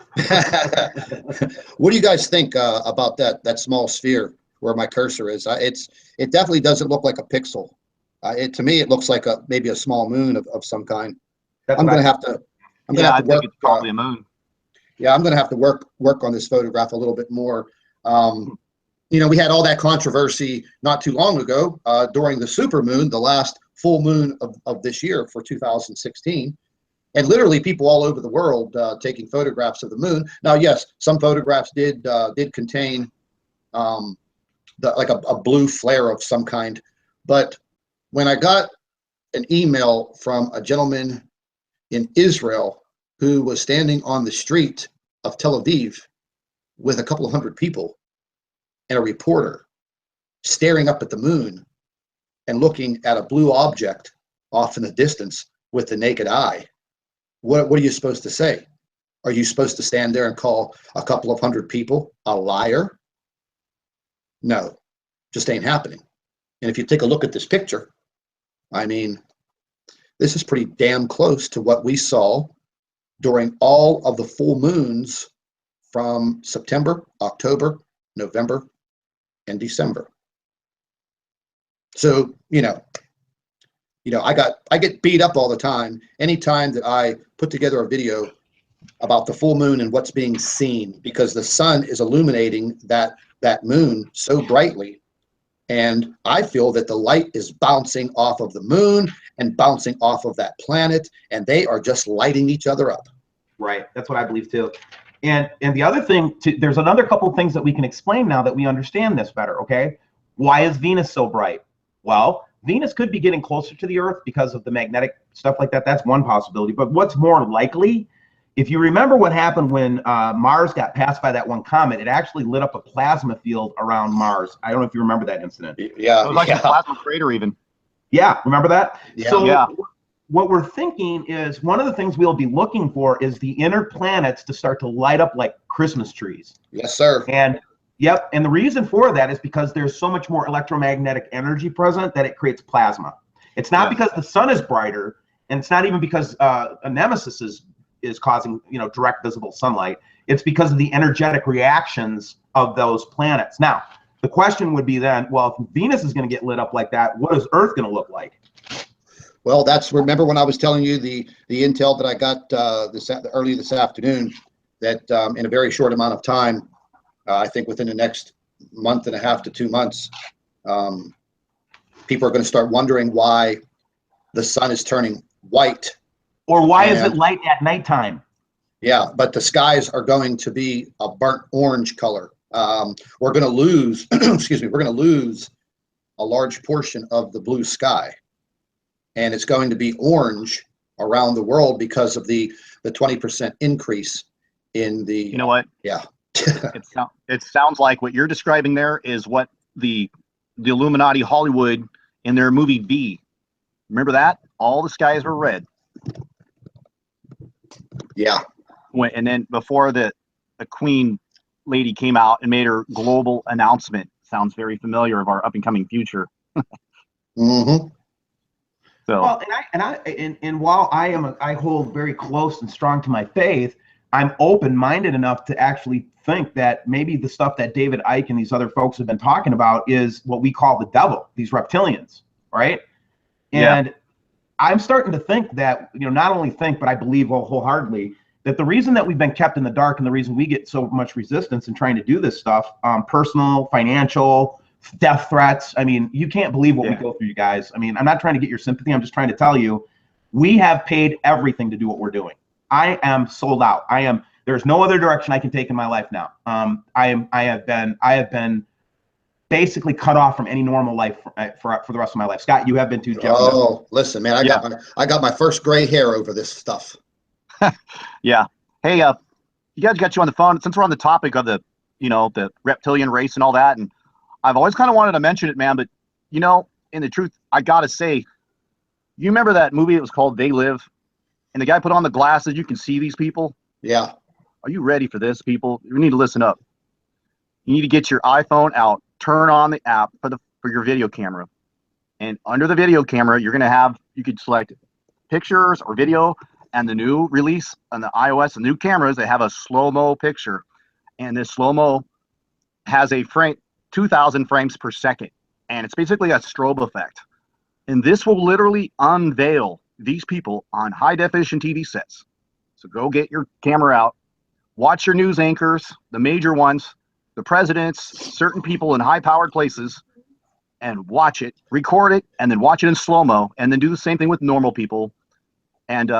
What do you guys think about that small sphere where my cursor is? It definitely doesn't look like a pixel. To me, it looks like maybe a small moon of some kind. I think it's probably a moon. Yeah, I'm going to have to work on this photograph a little bit more. We had all that controversy not too long ago during the supermoon, the last full moon of this year for 2016. And literally people all over the world taking photographs of the moon. Now, yes, some photographs did contain like a blue flare of some kind. But when I got an email from a gentleman in Israel who was standing on the street of Tel Aviv with a couple of hundred people and a reporter staring up at the moon and looking at a blue object off in the distance with the naked eye, what are you supposed to say? Are you supposed to stand there and call a couple of hundred people a liar? No, just ain't happening. And if you take a look at this picture, I mean, this is pretty damn close to what we saw during all of the full moons from September, October, November, and December. So, I get beat up all the time anytime that I put together a video about the full moon and what's being seen, because the sun is illuminating that moon so brightly And I feel that the light is bouncing off of the moon and bouncing off of that planet, and they are just lighting each other up. Right. That's what I believe too. And the other thing, there's another couple of things that we can explain now that we understand this better, okay? Why is Venus so bright? Well, Venus could be getting closer to the Earth because of the magnetic stuff like that. That's one possibility. But what's more likely, if you remember what happened when Mars got passed by that one comet, it actually lit up a plasma field around Mars. I don't know if you remember that incident. Yeah. It was like a plasma crater even. Yeah, remember that? Yeah. So yeah. What we're thinking is one of the things we'll be looking for is the inner planets to start to light up like Christmas trees. Yes, sir. And yep, and the reason for that is because there's so much more electromagnetic energy present that it creates plasma. It's not because the sun is brighter, and it's not even because a nemesis is causing, you know, direct visible sunlight. It's because of the energetic reactions of those planets. Now, the question would be then, well, if Venus is going to get lit up like that, what is Earth going to look like? Well, remember when I was telling you the intel that I got early this afternoon, that in a very short amount of time, I think within the next month and a half to 2 months, people are going to start wondering why the sun is turning white. Or why is it light at nighttime? Yeah, but the skies are going to be a burnt orange color. We're going to lose, excuse me, we're going to lose a large portion of the blue sky. And it's going to be orange around the world because of the 20% increase in the. You know what? Yeah. It sounds like what you're describing there is what the Illuminati Hollywood in their movie V. Remember that? All the skies were red. Yeah. And then before the Queen lady came out and made her global announcement. Sounds very familiar of our up and coming future. Mm-hmm. So, well, and while I hold very close and strong to my faith, I'm open-minded enough to actually think that maybe the stuff that David Icke and these other folks have been talking about is what we call the devil, these reptilians, right? And I'm starting to think that, you know, not only think, but I believe wholeheartedly that the reason that we've been kept in the dark and the reason we get so much resistance in trying to do this stuff, personal, financial, death threats. I mean, you can't believe what we go through, you guys. I mean, I'm not trying to get your sympathy. I'm just trying to tell you, we have paid everything to do what we're doing. I am sold out. There's no other direction I can take in my life now. I have been basically cut off from any normal life for the rest of my life. Scott, you have been too, Jeff. Oh, listen, man, I got my first gray hair over this stuff. yeah. Hey, you guys got you on the phone. Since we're on the topic of the reptilian race and all that, and I've always kind of wanted to mention it, man, but you know, in the truth, I gotta say, you remember that movie? It was called They Live, and the guy put on the glasses. You can see these people. Yeah. Are you ready for this, people? You need to listen up. You need to get your iPhone out, turn on the app for your video camera, and under the video camera, you could select pictures or video. And the new release on the iOS, the new cameras, they have a slow-mo picture, and this slow-mo has a 2,000 frames per second, and it's basically a strobe effect. And this will literally unveil these people on high-definition TV sets. So go get your camera out, watch your news anchors, the major ones, the presidents, certain people in high-powered places, and watch it, record it, and then watch it in slow-mo, and then do the same thing with normal people, and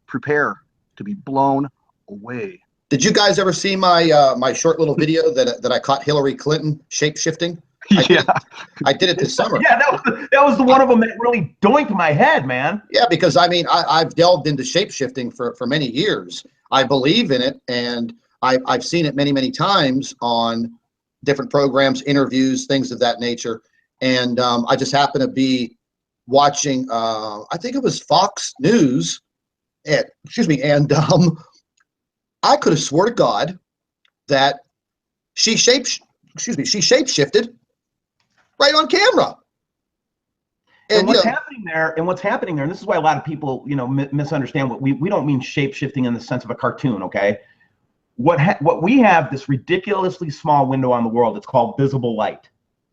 prepare to be blown away. Did you guys ever see my my short little video that I caught Hillary Clinton shape-shifting? I did it this summer. Yeah, that was the one of them that really doinked my head, man. Yeah, because I mean, I've delved into shape-shifting for many years. I believe in it, and I've seen it many times on different programs, interviews, things of that nature. And I just happened to be watching, I think it was Fox News, and I could have swore to God that she shape-shifted right on camera. And what's happening there, and this is why a lot of people, misunderstand what we don't mean shape-shifting in the sense of a cartoon, okay? What we have, this ridiculously small window on the world, it's called visible light,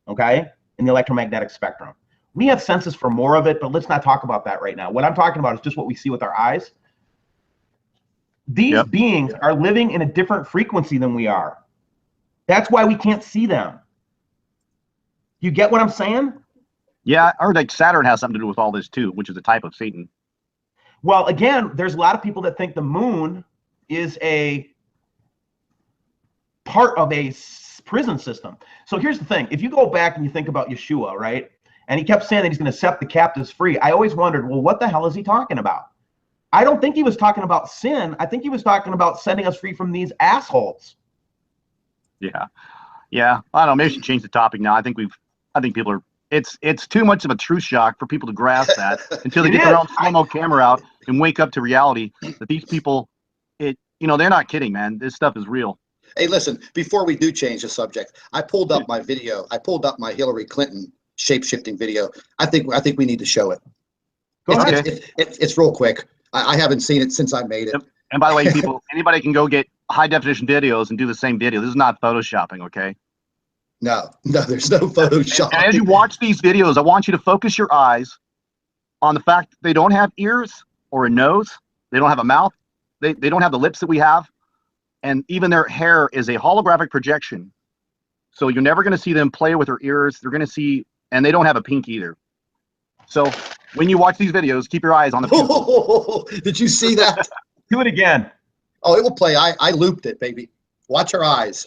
okay, in the electromagnetic spectrum. We have senses for more of it, but let's not talk about that right now. What I'm talking about is just what we see with our eyes. These beings are living in a different frequency than we are. That's why we can't see them. You get what I'm saying? Yeah, I heard like Saturn has something to do with all this too, which is a type of Satan. Well, again, there's a lot of people that think the moon is a part of a prison system. So here's the thing. If you go back and you think about Yeshua, right? And he kept saying that he's going to set the captives free. I always wondered, well, what the hell is he talking about? I don't think he was talking about sin. I think he was talking about setting us free from these assholes. Yeah. Yeah. I don't know. Maybe we should change the topic now. I think people are, it's too much of a truth shock for people to grasp that until they get their own slow-mo camera out and wake up to reality that these people, they're not kidding, man. This stuff is real. Hey, listen, before we do change the subject, I pulled up my video. I pulled up my Hillary Clinton shape-shifting video. I think we need to show it. Go ahead. It's real quick. I haven't seen it since I made it. And by the way, people, anybody can go get high-definition videos and do the same video. This is not photoshopping, okay? No, there's no Photoshop. And as you watch these videos, I want you to focus your eyes on the fact that they don't have ears or a nose. They don't have a mouth. They don't have the lips that we have. And even their hair is a holographic projection. So you're never going to see them play with their ears. They're going to see, and they don't have a pink either. So when you watch these videos, keep your eyes on the pupils. Did you see that? Do it again. Oh, it will play. I looped it, baby. Watch her eyes.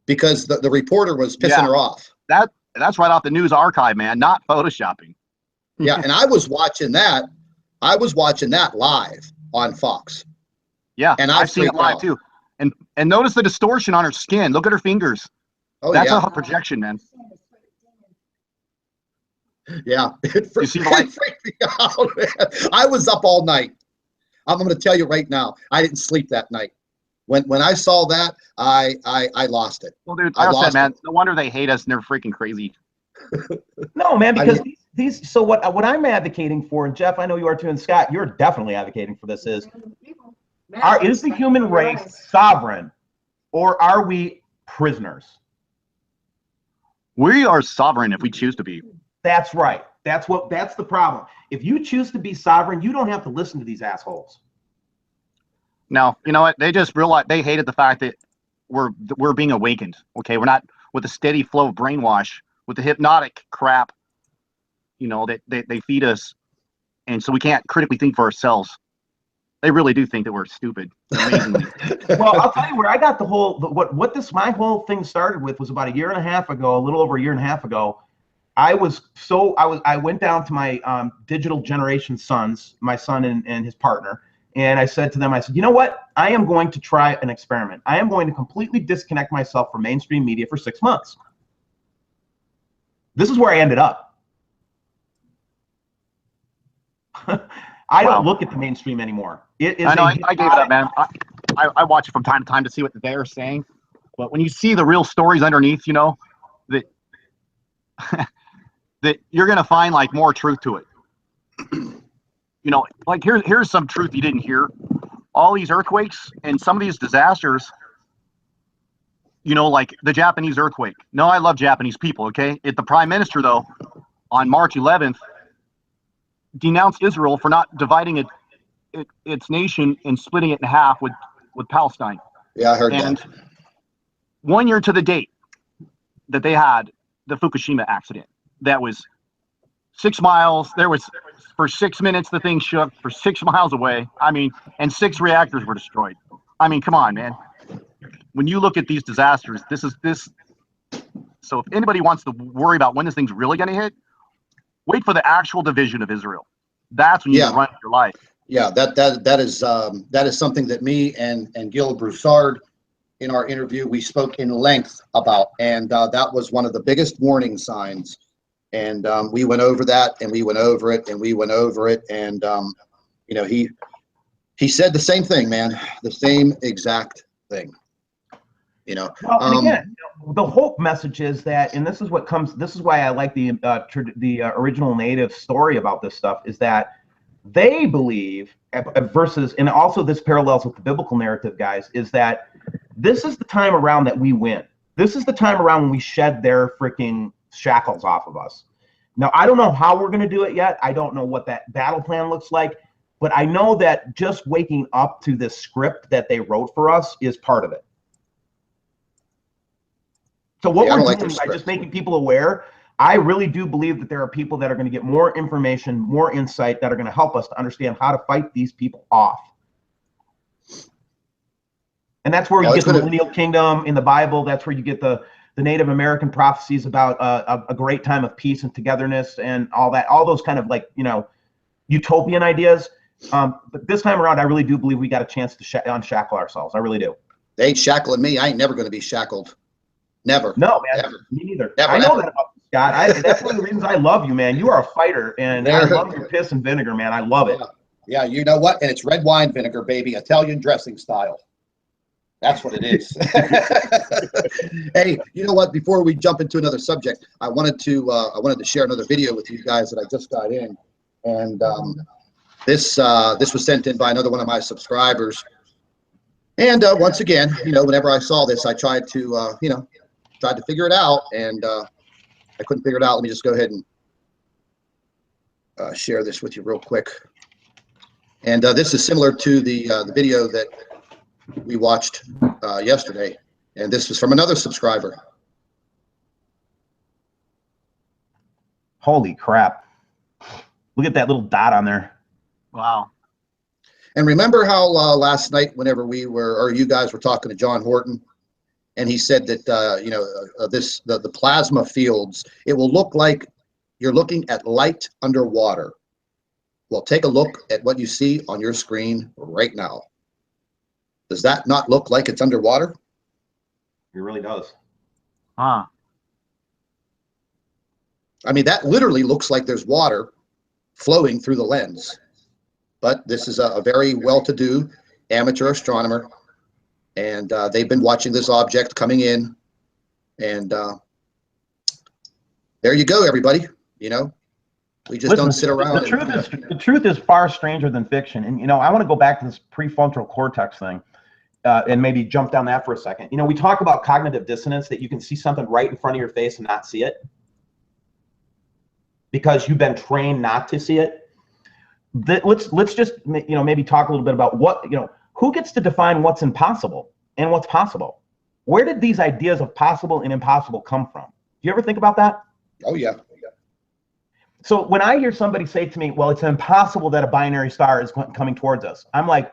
Because the reporter was pissing her off. That's right off the news archive, man, not photoshopping. Yeah, and I was watching that. I was watching that live on Fox. Yeah, and I've seen it live too. And notice the distortion on her skin. Look at her fingers. Oh, that's yeah. a projection, man. Yeah, it freaked me out, man. I was up all night. I'm going to tell you right now, I didn't sleep that night. When I saw that, I lost it. Well, dude, I said, man, no wonder they hate us and they're freaking crazy. No, man, because these. So what I'm advocating for, and Jeff, I know you are too, and Scott, you're definitely advocating for this. Is the human race sovereign, or are we prisoners? We are sovereign if we choose to be. That's right. That's the problem. If you choose to be sovereign, you don't have to listen to these assholes. No, you know what? They just realized they hated the fact that we're being awakened. Okay, we're not with a steady flow of brainwash with the hypnotic crap. That they feed us, and so we can't critically think for ourselves. They really do think that we're stupid. Amazingly. Well, I'll tell you where I got my whole thing started with was about a year and a half ago, a little over a year and a half ago. I went down to my digital generation sons, my son and his partner, and I said to them, you know what? I am going to try an experiment. I am going to completely disconnect myself from mainstream media for 6 months. This is where I ended up. I don't look at the mainstream anymore. It is. I gave it up, man. I watch it from time to time to see what they're saying, but when you see the real stories underneath, that that you're gonna find like more truth to it. Like here's some truth you didn't hear. All these earthquakes and some of these disasters. Like the Japanese earthquake. No, I love Japanese people. Okay, the prime minister though, on March 11th. Denounced Israel for not dividing its nation and splitting it in half with Palestine. Yeah, I heard that. 1 year to the date that they had the Fukushima accident, that was 6 miles. There was for 6 minutes the thing shook for 6 miles away. And 6 reactors were destroyed. Come on, man. When you look at these disasters, this. So if anybody wants to worry about when this thing's really going to hit, wait for the actual division of Israel. That's when you run your life. Yeah, that is something that me and Gil Broussard in our interview we spoke in length about, and that was one of the biggest warning signs. And we went over that, and we went over it, and we went over it, and he said the same thing, man, the same exact thing. Well, and again, the hope message is that, and this is why I like the original native story about this stuff, is that they believe versus, and also this parallels with the biblical narrative, guys, is that this is the time around that we win. This is the time around when we shed their freaking shackles off of us. Now, I don't know how we're going to do it yet. I don't know what that battle plan looks like, but I know that just waking up to this script that they wrote for us is part of it. So what Yeah, I we're don't like doing their by script. just making people aware, I really do believe that there are people that are going to get more information, more insight that are going to help us to understand how to fight these people off. And that's where Well, you it's get the gonna, millennial kingdom in the Bible. That's where you get the Native American prophecies about a great time of peace and togetherness and all that, all those kind of like, you know, utopian ideas. But this time around, I really do believe we got a chance to unshackle ourselves. I really do. they ain't shackling me. I ain't never going to be shackled. Never. No, man, Ever. me neither. Never, I know ever. that about you, Scott. That's one of the reasons I love you, man. You are a fighter, and I love your piss and vinegar, man. I love it. Yeah, you know what? And it's red wine vinegar, baby, Italian dressing style. That's what it is. Hey, you know what? Before we jump into another subject, I wanted to share another video with you guys that I just got in, and this was sent in by another one of my subscribers. And once again, you know, whenever I saw this, I tried to figure it out, and I couldn't figure it out. Let me just go ahead and share this with you real quick. And this is similar to the video that we watched yesterday, and this is from another subscriber. Holy crap. Look at that little dot on there. Wow. And remember how last night, whenever you guys were talking to John Horton, and he said that the plasma fields, it will look like you're looking at light underwater. Well, take a look at what you see on your screen right now. Does that not look like it's underwater? It really does. Huh. I mean, that literally looks like there's water flowing through the lens. But this is a very well-to-do amateur astronomer, and they've been watching this object coming in, and there you go, everybody. You know, we just don't sit around. The truth is far stranger than fiction. And, you know, I want to go back to this prefrontal cortex thing and maybe jump down that for a second. You know, we talk about cognitive dissonance, that you can see something right in front of your face and not see it because you've been trained not to see it. Let's just, you know, maybe talk a little bit about what, you know, who gets to define what's impossible and what's possible? Where did these ideas of possible and impossible come from? Do you ever think about that? Oh, yeah. So when I hear somebody say to me, well, it's impossible that a binary star is coming towards us, I'm like,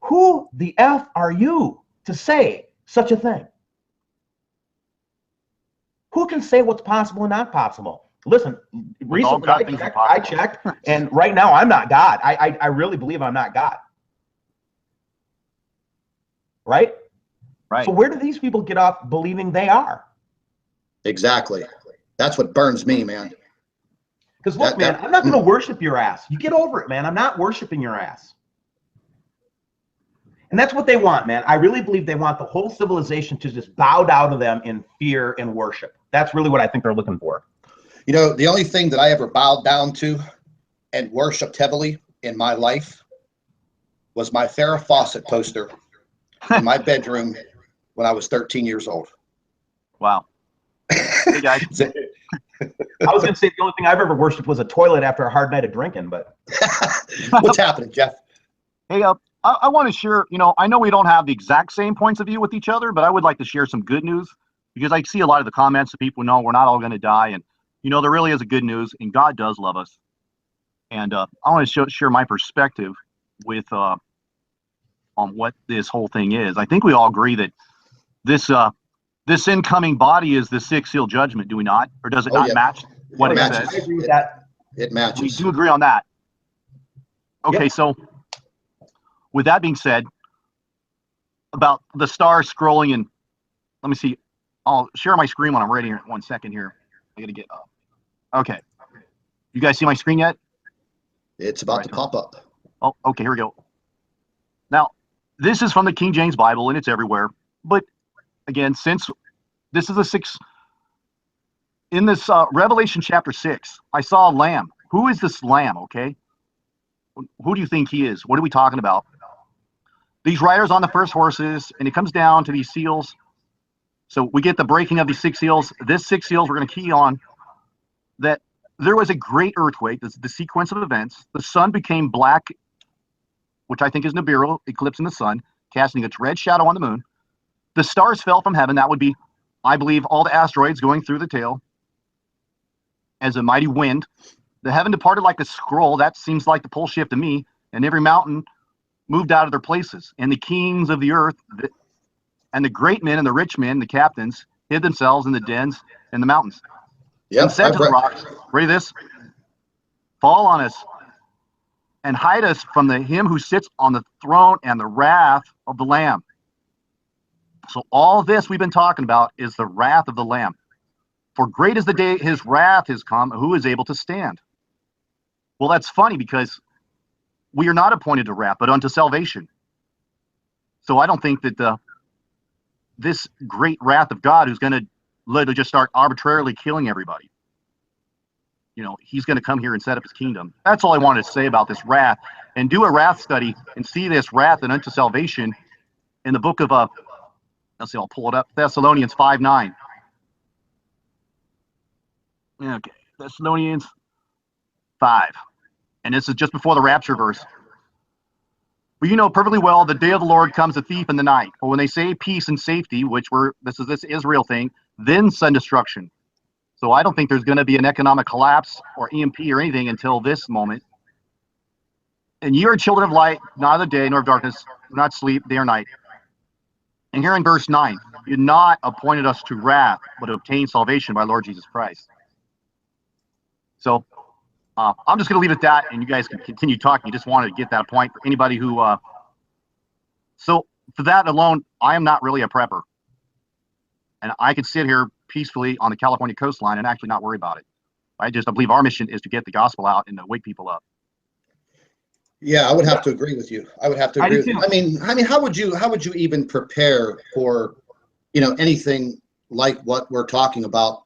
who the F are you to say such a thing? Who can say what's possible and not possible? Listen, recently I checked, and right now I'm not God. I really believe I'm not God. Right? Right. So where do these people get off believing they are? Exactly. That's what burns me, man. Because look, man, I'm not going to worship your ass. You get over it, man. I'm not worshiping your ass. And that's what they want, man. I really believe they want the whole civilization to just bow down to them in fear and worship. That's really what I think they're looking for. You know, the only thing that I ever bowed down to and worshipped heavily in my life was my Farrah Fawcett poster in my bedroom when I was 13 years old. Wow. Hey, guys. I was going to say the only thing I've ever worshipped was a toilet after a hard night of drinking, but. What's happening, Jeff? Hey, I want to share, you know, I know we don't have the exact same points of view with each other, but I would like to share some good news because I see a lot of the comments that people know we're not all going to die. And, you know, there really is a good news, and God does love us. And I want to share my perspective with on what this whole thing is. I think we all agree that this incoming body is the sixth seal judgment, do we not? Or does it not match what it says? I agree with that. It matches. We do agree on that. Okay, so with that being said, about the stars scrolling, and let me see. I'll share my screen when I'm ready here. 1 second here. I got to get up. Okay. You guys see my screen yet? It's about to pop up. Oh, okay, here we go. Now, this is from the King James Bible, and it's everywhere. But again, since this is in this Revelation chapter 6, I saw a lamb. Who is this lamb, okay? Who do you think he is? What are we talking about? These riders on the first horses, and it comes down to these seals. So we get the breaking of these 6 seals. This 6 seals, we're going to key on that there was a great earthquake. This is the sequence of events. The sun became black, which I think is NIBIRU, eclipsing the sun, casting its red shadow on the moon. The stars fell from heaven. That would be I believe all the asteroids going through the tail as a mighty wind. The heaven departed like a scroll. That seems like the pole shift to me. And every mountain moved out of their places. And the kings of the earth and the great men and the rich men, the captains, hid themselves in the dens and the mountains. Yep, And said to the rocks, ready this? Fall on us and hide us from him who sits on the throne and the wrath of the Lamb. So all this we've been talking about is the wrath of the Lamb. For great is the day his wrath has come, who is able to stand? Well, that's funny because we are not appointed to wrath, but unto salvation. So I don't think that this great wrath of God, who's going to literally just start arbitrarily killing everybody, he's going to come here and set up his kingdom. That's all I wanted to say about this wrath. And do a wrath study and see this wrath and unto salvation in the book of, let's see, I'll pull it up, Thessalonians 5:9. Okay, Thessalonians 5. And this is just before the rapture verse. But you know perfectly well the day of the Lord comes a thief in the night. For when they say peace and safety, this Israel thing, then sudden destruction. So I don't think there's going to be an economic collapse or EMP or anything until this moment. And ye are children of light, not of the day, nor of darkness, not sleep, day or night. And here in verse 9, you not appointed us to wrath, but to obtain salvation by Lord Jesus Christ. So I'm just going to leave it at that, and you guys can continue talking. You just wanted to get that point for anybody who. So for that alone, I am not really a prepper, and I could sit here peacefully on the California coastline and actually not worry about it. I believe our mission is to get the gospel out and to wake people up. Yeah, I would have to agree with you. I would have to agree with you. I mean, how would you even prepare for, anything like what we're talking about,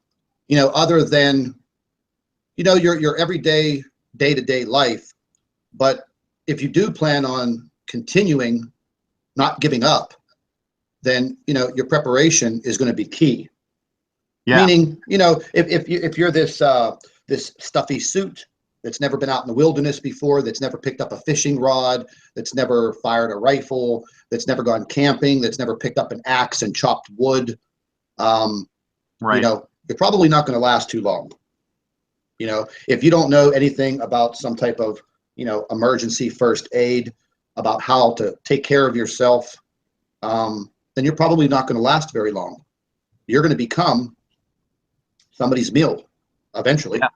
other than, your everyday, day-to-day life. But if you do plan on continuing, not giving up, then, your preparation is going to be key. Yeah. Meaning, if you're this stuffy suit that's never been out in the wilderness before, that's never picked up a fishing rod, that's never fired a rifle, that's never gone camping, that's never picked up an axe and chopped wood, right. You're probably not going to last too long. If you don't know anything about some type of, emergency first aid, about how to take care of yourself, then you're probably not going to last very long. You're going to become somebody's meal eventually. Yeah.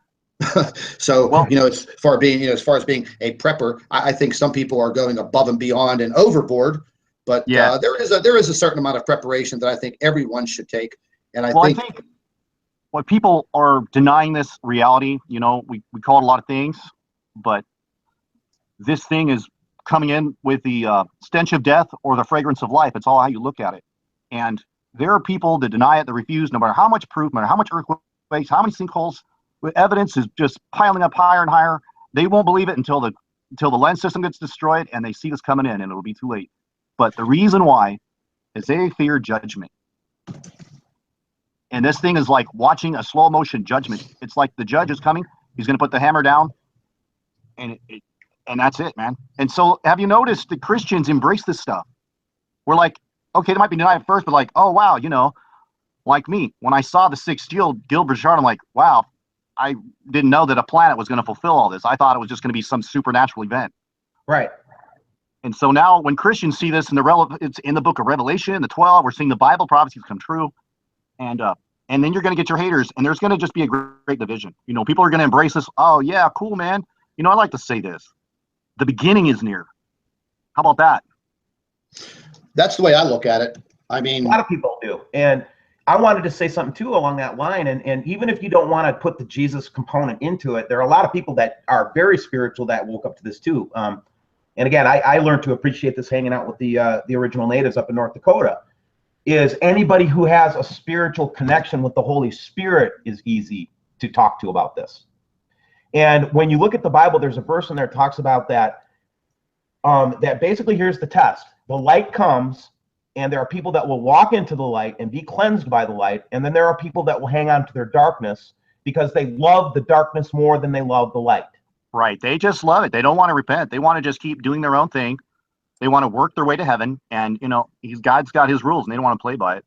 So, well, as far as being a prepper, I think some people are going above and beyond and overboard, but yeah. There is a certain amount of preparation that I think everyone should take. And I think when people are denying this reality, we call it a lot of things, but this thing is coming in with the stench of death or the fragrance of life. It's all how you look at it. And there are people that deny it, that refuse, no matter how much proof, no matter how much earthquakes, how many sinkholes, with evidence is just piling up higher and higher. They won't believe it until the lens system gets destroyed and they see this coming in, and it'll be too late. But the reason why is they fear judgment. And this thing is like watching a slow motion judgment. It's like the judge is coming, he's going to put the hammer down, and that's it, man. And so have you noticed that Christians embrace this stuff? We're like, okay, they might be denied at first, but like, oh, wow, like me, when I saw the sixth seal, Gilbert Chart, I'm like, wow, I didn't know that a planet was going to fulfill all this. I thought it was just going to be some supernatural event. Right. And so now when Christians see this it's in the book of Revelation, the 12, we're seeing the Bible prophecies come true. And then you're going to get your haters, and there's going to just be a great division. People are going to embrace this. Oh, yeah, cool, man. I like to say this. The beginning is near. How about that? That's the way I look at it. I mean, a lot of people do. And I wanted to say something too along that line. And even if you don't want to put the Jesus component into it, there are a lot of people that are very spiritual that woke up to this too. And again, I learned to appreciate this hanging out with the original natives up in North Dakota. Is anybody who has a spiritual connection with the Holy Spirit is easy to talk to about this. And when you look at the Bible, there's a verse in there that talks about that, that basically here's the test. The light comes, and there are people that will walk into the light and be cleansed by the light. And then there are people that will hang on to their darkness because they love the darkness more than they love the light. Right. They just love it. They don't want to repent. They want to just keep doing their own thing. They want to work their way to heaven. And, God's got his rules, and they don't want to play by it.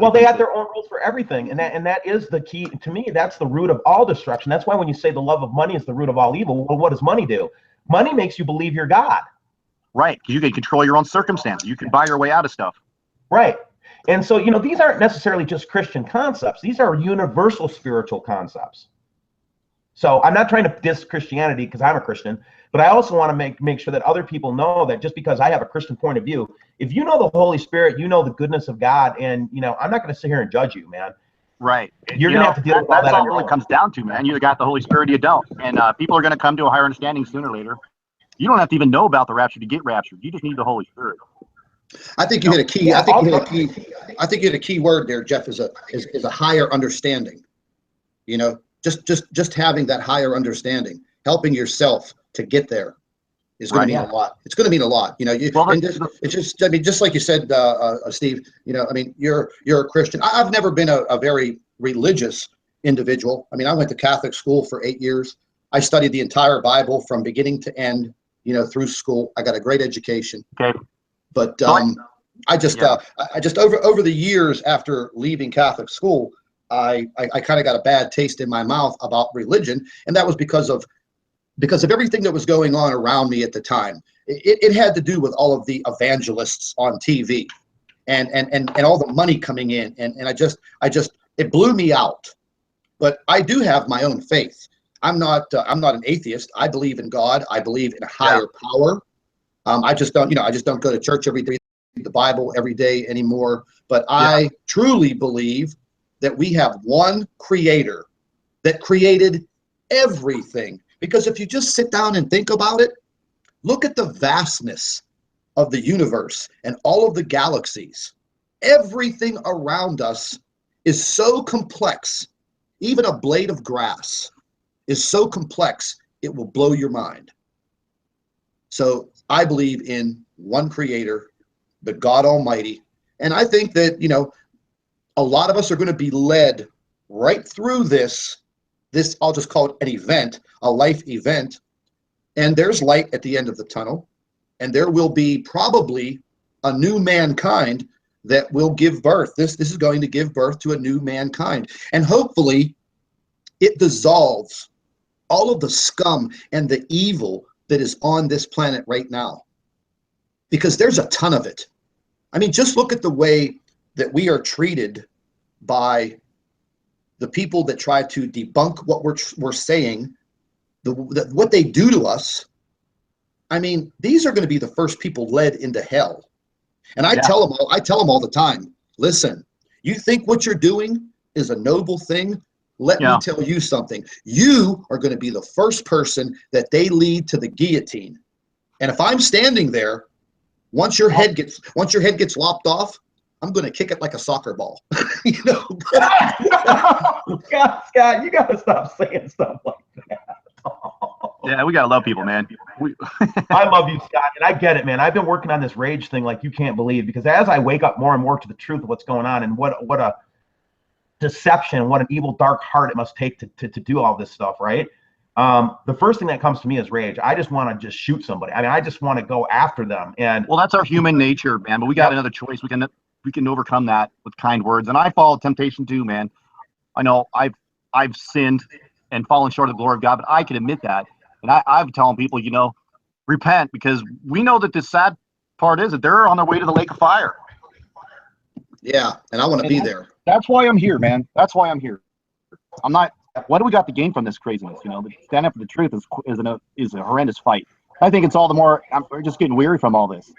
Well, they have their own rules for everything, and that is the key. To me, that's the root of all destruction. That's why when you say the love of money is the root of all evil, well, what does money do? Money makes you believe you're God. Right, because you can control your own circumstances. You can buy your way out of stuff. Right. And so, these aren't necessarily just Christian concepts. These are universal spiritual concepts. So I'm not trying to diss Christianity because I'm a Christian, but I also want to make sure that other people know that just because I have a Christian point of view, if you know the Holy Spirit, you know the goodness of God, and I'm not going to sit here and judge you, man. Right. You're going to have to deal with all that on your own. That's all it comes down to, man. You either got the Holy Spirit or you don't. And people are going to come to a higher understanding sooner or later. You don't have to even know about the rapture to get raptured. You just need the Holy Spirit. I think you hit a key. Yeah, I think you hit a key word there, Jeff. Is a higher understanding. Just having that higher understanding, helping yourself to get there, is going to mean a lot. It's going to mean a lot. It's just. I mean, just like you said, Steve. I mean, you're a Christian. I've never been a very religious individual. I mean, I went to Catholic school for 8 years. I studied the entire Bible from beginning to end. Through school. I got a great education. Okay. But I just over the years after leaving Catholic school, I kind of got a bad taste in my mouth about religion, and that was because of everything that was going on around me at the time. It had to do with all of the evangelists on TV, and all the money coming in, and I just it blew me out. But I do have my own faith. I'm not an atheist. I believe in God. I believe in a higher power. I just don't go to church every day, read the Bible every day anymore. But I truly believe that we have one creator that created everything. Because if you just sit down and think about it, look at the vastness of the universe and all of the galaxies. Everything around us is so complex. Even a blade of grass is so complex, it will blow your mind. So I believe in one creator, the God Almighty. And I think that, a lot of us are going to be led right through this, I'll just call it an event, a life event. And there's light at the end of the tunnel. And there will be probably a new mankind that will give birth. This is going to give birth to a new mankind. And hopefully it dissolves all of the scum and the evil that is on this planet right now, because there's a ton of it. I mean, just look at the way that we are treated by the people that try to debunk what we're saying, what they do to us. I mean, these are going to be the first people led into hell. And I tell them all the time, listen, you think what you're doing is a noble thing? Let me tell you something. You are going to be the first person that they lead to the guillotine. And if I'm standing there, once your head gets lopped off, I'm going to kick it like a soccer ball. God, Scott, you got to stop saying stuff like that. Yeah, we got to love people, man. I love you, Scott, and I get it, man. I've been working on this rage thing like you can't believe, because as I wake up more and more to the truth of what's going on and what a deception, what an evil, dark heart it must take to do all this stuff, right? The first thing that comes to me is rage. I just want to just shoot somebody. I mean, I just want to go after them. And well, that's our human nature, man. But we got another choice. We can overcome that with kind words. And I follow temptation too, man. I know I've sinned and fallen short of the glory of God, but I can admit that. And I've telling people, repent, because we know that the sad part is that they're on their way to the lake of fire. Yeah, and I want to be there. That's why I'm here, man. That's why I'm here. I'm not. What do we got to gain from this craziness? Stand up for the truth is a horrendous fight. I think it's all the more. We're just getting weary from all this.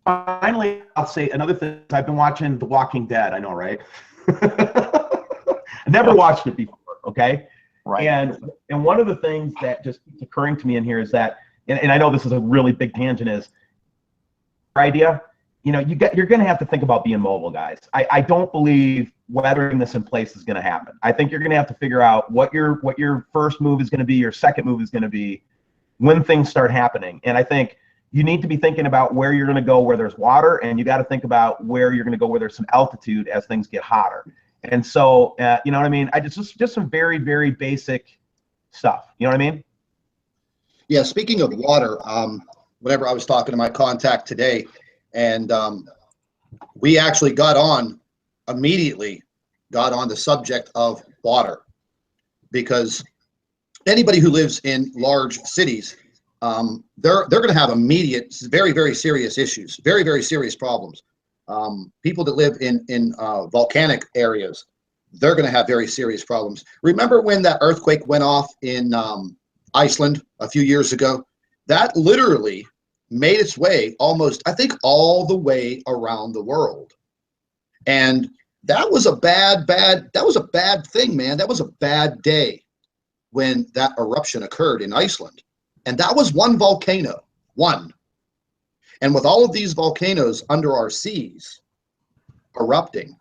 Finally, I'll say another thing. I've been watching The Walking Dead. I know, right? I never watched it before. Okay. Right. And one of the things that just keeps occurring to me in here is that, and I know this is a really big tangent, is idea. You're going to have to think about being mobile, guys. I don't believe weathering this in place is going to happen. I think you're going to have to figure out what your first move is going to be, your second move is going to be when things start happening. And I think you need to be thinking about where you're going to go where there's water, and you got to think about where you're going to go where there's some altitude as things get hotter. And so, you know what I mean? Just some very, very basic stuff. You know what I mean? Yeah. Speaking of water, whenever I was talking to my contact today, and we actually immediately got on the subject of water, because anybody who lives in large cities, they're going to have immediate, very, very serious issues, very, very serious problems. People that live in volcanic areas, they're going to have very serious problems. Remember when that earthquake went off in Iceland a few years ago? That literally made its way almost, I think, all the way around the world. And that was a bad thing, man. That was a bad day when that eruption occurred in Iceland. And that was one volcano, one. And with all of these volcanoes under our seas erupting,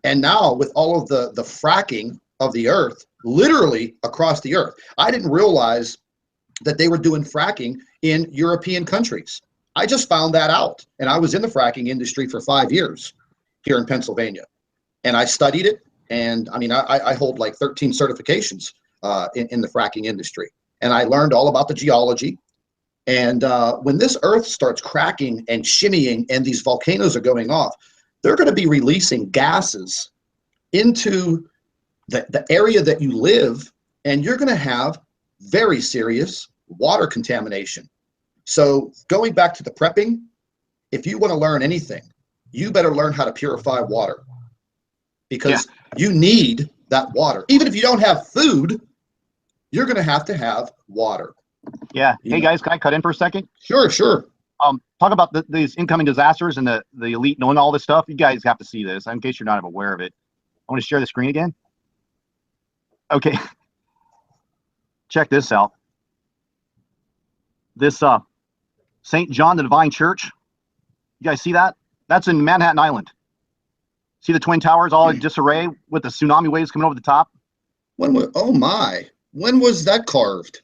and now with all of the fracking of the earth, literally across the earth, I didn't realize that they were doing fracking in European countries. I just found that out. And I was in the fracking industry for 5 years here in Pennsylvania. And I studied it. And I mean, I hold like 13 certifications in the fracking industry. And I learned all about the geology. And when this earth starts cracking and shimmying and these volcanoes are going off, they're going to be releasing gases into the area that you live, and you're going to have very serious water contamination. So going back to the prepping, if you want to learn anything, you better learn how to purify water, because you need that water. Even if you don't have food, you're going to have water. Yeah. Hey, guys, can I cut in for a second? Sure. Talk about these incoming disasters and the elite knowing all this stuff. You guys have to see this in case you're not aware of it. I want to share the screen again. Okay. Check this out. This St. John the Divine Church. You guys see that? That's in Manhattan Island. See the Twin Towers all in disarray with the tsunami waves coming over the top? When was that carved?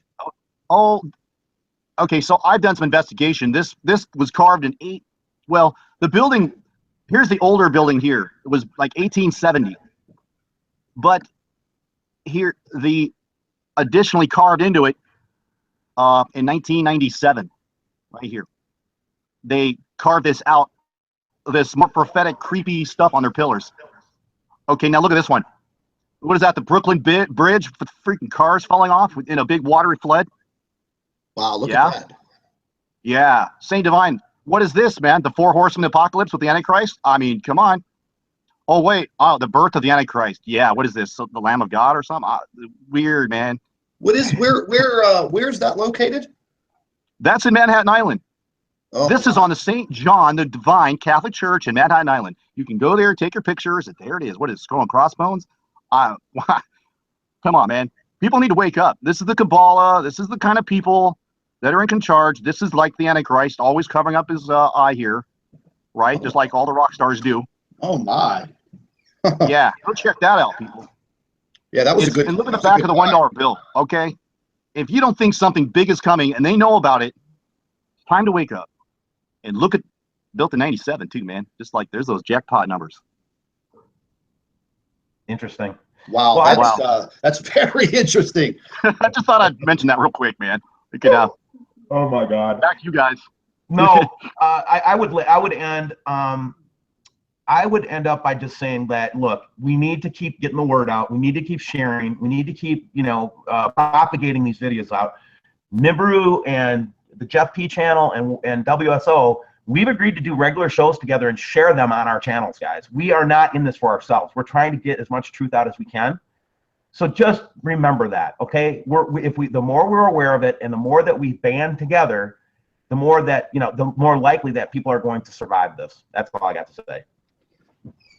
Oh, okay. So I've done some investigation. This was carved in the building, here's the older building here. It was like 1870. But here, the additionally carved into it in 1997, right here. They carved this out, this more prophetic, creepy stuff on their pillars. Okay, now look at this one. What is that? The Brooklyn Bridge with freaking cars falling off in a big watery flood? Wow, look at that. Yeah. Saint Divine, what is this, man? The 4 horsemen of the apocalypse with the Antichrist? I mean, come on. Oh, wait. Oh, the birth of the Antichrist. Yeah, what is this? The Lamb of God or something? Weird, man. Where's that located? That's in Manhattan Island. Oh, this is on the St. John the Divine Catholic Church in Manhattan Island. You can go there, take your pictures. There it is. What is it, Skull and Crossbones? Come on, man. People need to wake up. This is the Kabbalah. This is the kind of people that are in charge. This is like the Antichrist, always covering up his eye here, right? Just like all the rock stars do. Oh, my. Yeah, go check that out, people. Yeah, that was a good. And look at the back of the $1 bill, okay? If you don't think something big is coming and they know about it, it's time to wake up. And look at, built in 97 too, man. Just like there's those jackpot numbers. Interesting. Wow, well, that's very interesting. I just thought I'd mention that real quick, man. We could, oh my God. Back to you guys. No, I would end up by just saying that, look, we need to keep getting the word out. We need to keep sharing. We need to keep, propagating these videos out. NIBIRU and the Jeff P channel and WSO, we've agreed to do regular shows together and share them on our channels, guys. We are not in this for ourselves. We're trying to get as much truth out as we can. So just remember that, okay? The more we're aware of it and the more that we band together, the more that, the more likely that people are going to survive this. That's all I got to say.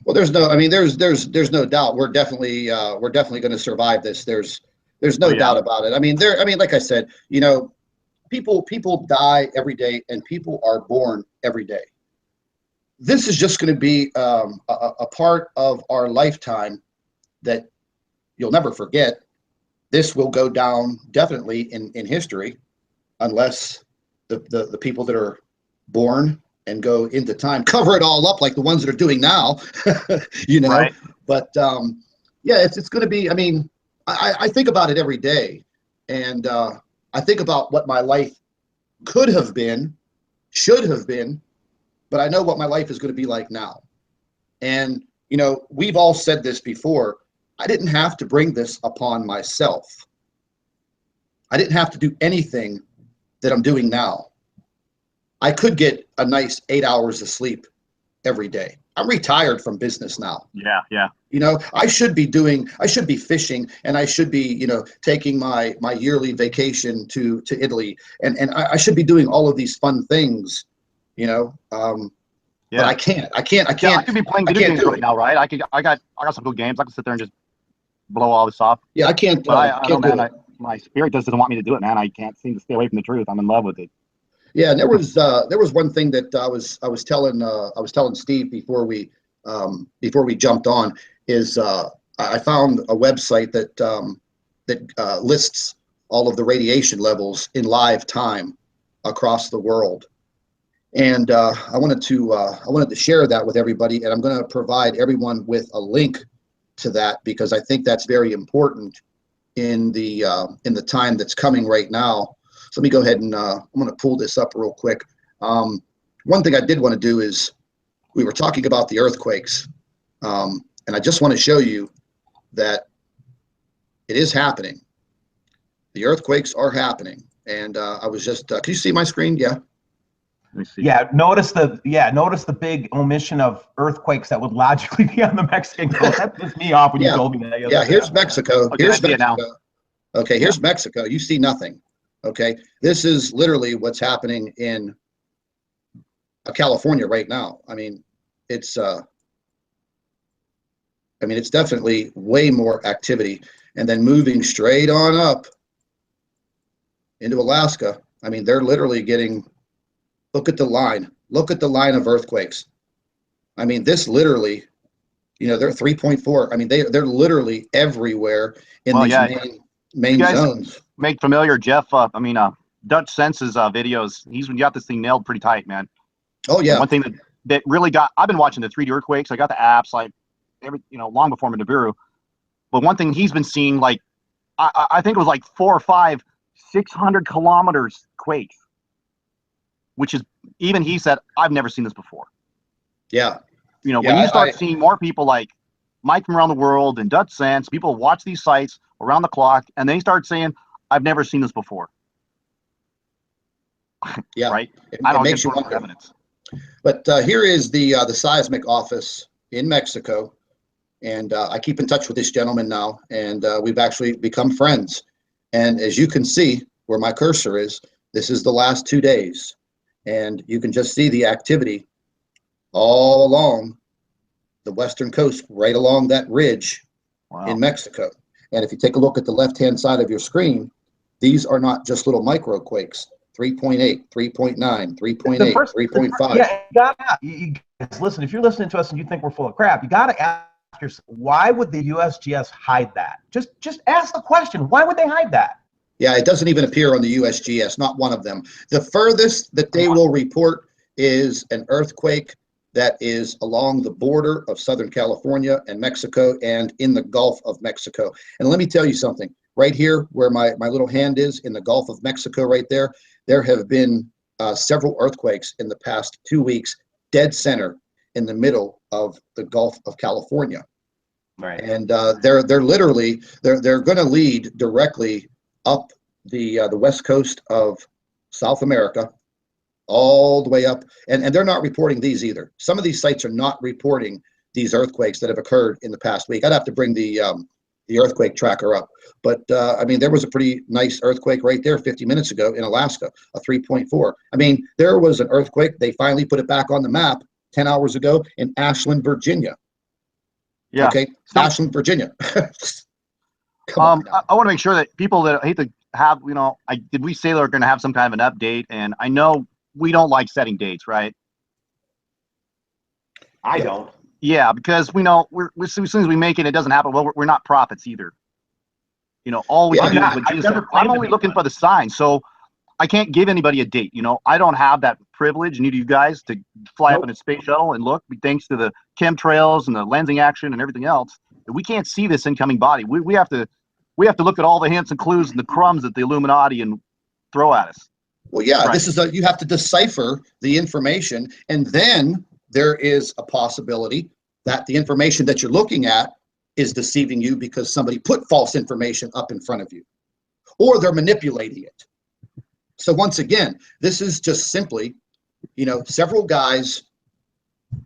Well, there's no doubt we're definitely going to survive this. There's no doubt about it. I mean, like I said, people die every day and people are born every day. This is just going to be a part of our lifetime that you'll never forget. This will go down definitely in history, unless the people that are born and go into time cover it all up like the ones that are doing now. Right. But yeah, it's going to be. I mean, I think about it every day, and I think about what my life could have been, should have been, but I know what my life is going to be like now. And, you know, we've all said this before. I didn't have to bring this upon myself. I didn't have to do anything that I'm doing now. I could get a nice 8 hours of sleep every day. I'm retired from business now. Yeah, yeah. You know, I should be fishing, and I should be, you know, taking my yearly vacation to Italy, and I should be doing all of these fun things, you know. Yeah. But I can't. Yeah, I could be playing video games right now, right? I got some good games. I can sit there and just blow all this off. Yeah, I can't. But I can't know, do man. it. My spirit just doesn't want me to do it, man. I can't seem to stay away from the truth. I'm in love with it. Yeah, and there was one thing that I was telling Steve before we jumped on is I found a website that lists all of the radiation levels in live time across the world, and I wanted to share that with everybody, and I'm going to provide everyone with a link to that because I think that's very important in the time that's coming right now. So let me go ahead and I'm going to pull this up real quick. One thing I did want to do is we were talking about the earthquakes, and I just want to show you that it is happening. The earthquakes are happening, and I was just can you see my screen? Yeah. Let me see. Yeah, notice the big omission of earthquakes that would logically be on the Mexican coast. That pissed me off when you told me that. Yeah, here's Mexico. Okay, here's I see Mexico. it now. Okay, here's Mexico. You see nothing. Okay, this is literally what's happening in California right now. I mean, it's definitely way more activity. And then moving straight on up into Alaska. I mean, they're literally getting. Look at the line. Look at the line of earthquakes. I mean, this literally, you know, they're 3.4. I mean, they're literally everywhere in these main zones. Make familiar, Jeff. Dutch Sense's videos. He's got this thing nailed pretty tight, man. Oh yeah. And one thing that really got. I've been watching the 3D earthquakes. I got the apps like long before NIBIRU. But one thing he's been seeing, like, I think it was like 4 or 5, 600 kilometers quakes. Which is, even he said, I've never seen this before. Yeah. You know, when you start seeing more people like Mike from around the world and Dutch Sense, people watch these sites around the clock, and they start saying, I've never seen this before. Yeah. Right? I don't get more evidence. But here is the seismic office in Mexico. And I keep in touch with this gentleman now, and we've actually become friends. And as you can see where my cursor is, this is the last 2 days. And you can just see the activity all along the western coast, right along that ridge in Mexico. And if you take a look at the left-hand side of your screen, these are not just little microquakes. 3.8, 3.9, 3.8, 3.5. Yeah, you guys, listen, if you're listening to us and you think we're full of crap, you got to ask yourself, why would the USGS hide that? Just ask the question, why would they hide that? Yeah, it doesn't even appear on the USGS, not one of them. The furthest that they will report is an earthquake that is along the border of Southern California and Mexico and in the Gulf of Mexico. And let me tell you something, right here where my little hand is in the Gulf of Mexico right there, there have been several earthquakes in the past 2 weeks, dead center in the middle of the Gulf of California. Right. And they're literally, they're going to lead directly up the west coast of South America, all the way up, and they're not reporting these either. Some of these sites are not reporting these earthquakes that have occurred in the past week. I'd have to bring the earthquake tracker up, but I mean, there was a pretty nice earthquake right there 50 minutes ago in Alaska, a 3.4. I mean, there was an earthquake. They finally put it back on the map 10 hours ago in Ashland, Virginia. Yeah. Okay, so, Ashland, Virginia. I want to make sure that people that hate to have, did we say they're going to have some kind of an update? And I know we don't like setting dates, right? I don't. Yeah, because we know as soon as we make it, it doesn't happen. Well, we're not prophets either. All we can do is what Jesus said. I'm only looking for the sign. So I can't give anybody a date. I don't have that privilege, neither you guys, to fly up in a space shuttle and look, thanks to the chemtrails and the lensing action and everything else. We can't see this incoming body. We have to look at all the hints and clues and the crumbs that the Illuminati and throw at us. Well, yeah, This is you have to decipher the information, and then there is a possibility that the information that you're looking at is deceiving you because somebody put false information up in front of you, or they're manipulating it. So once again, this is just simply, several guys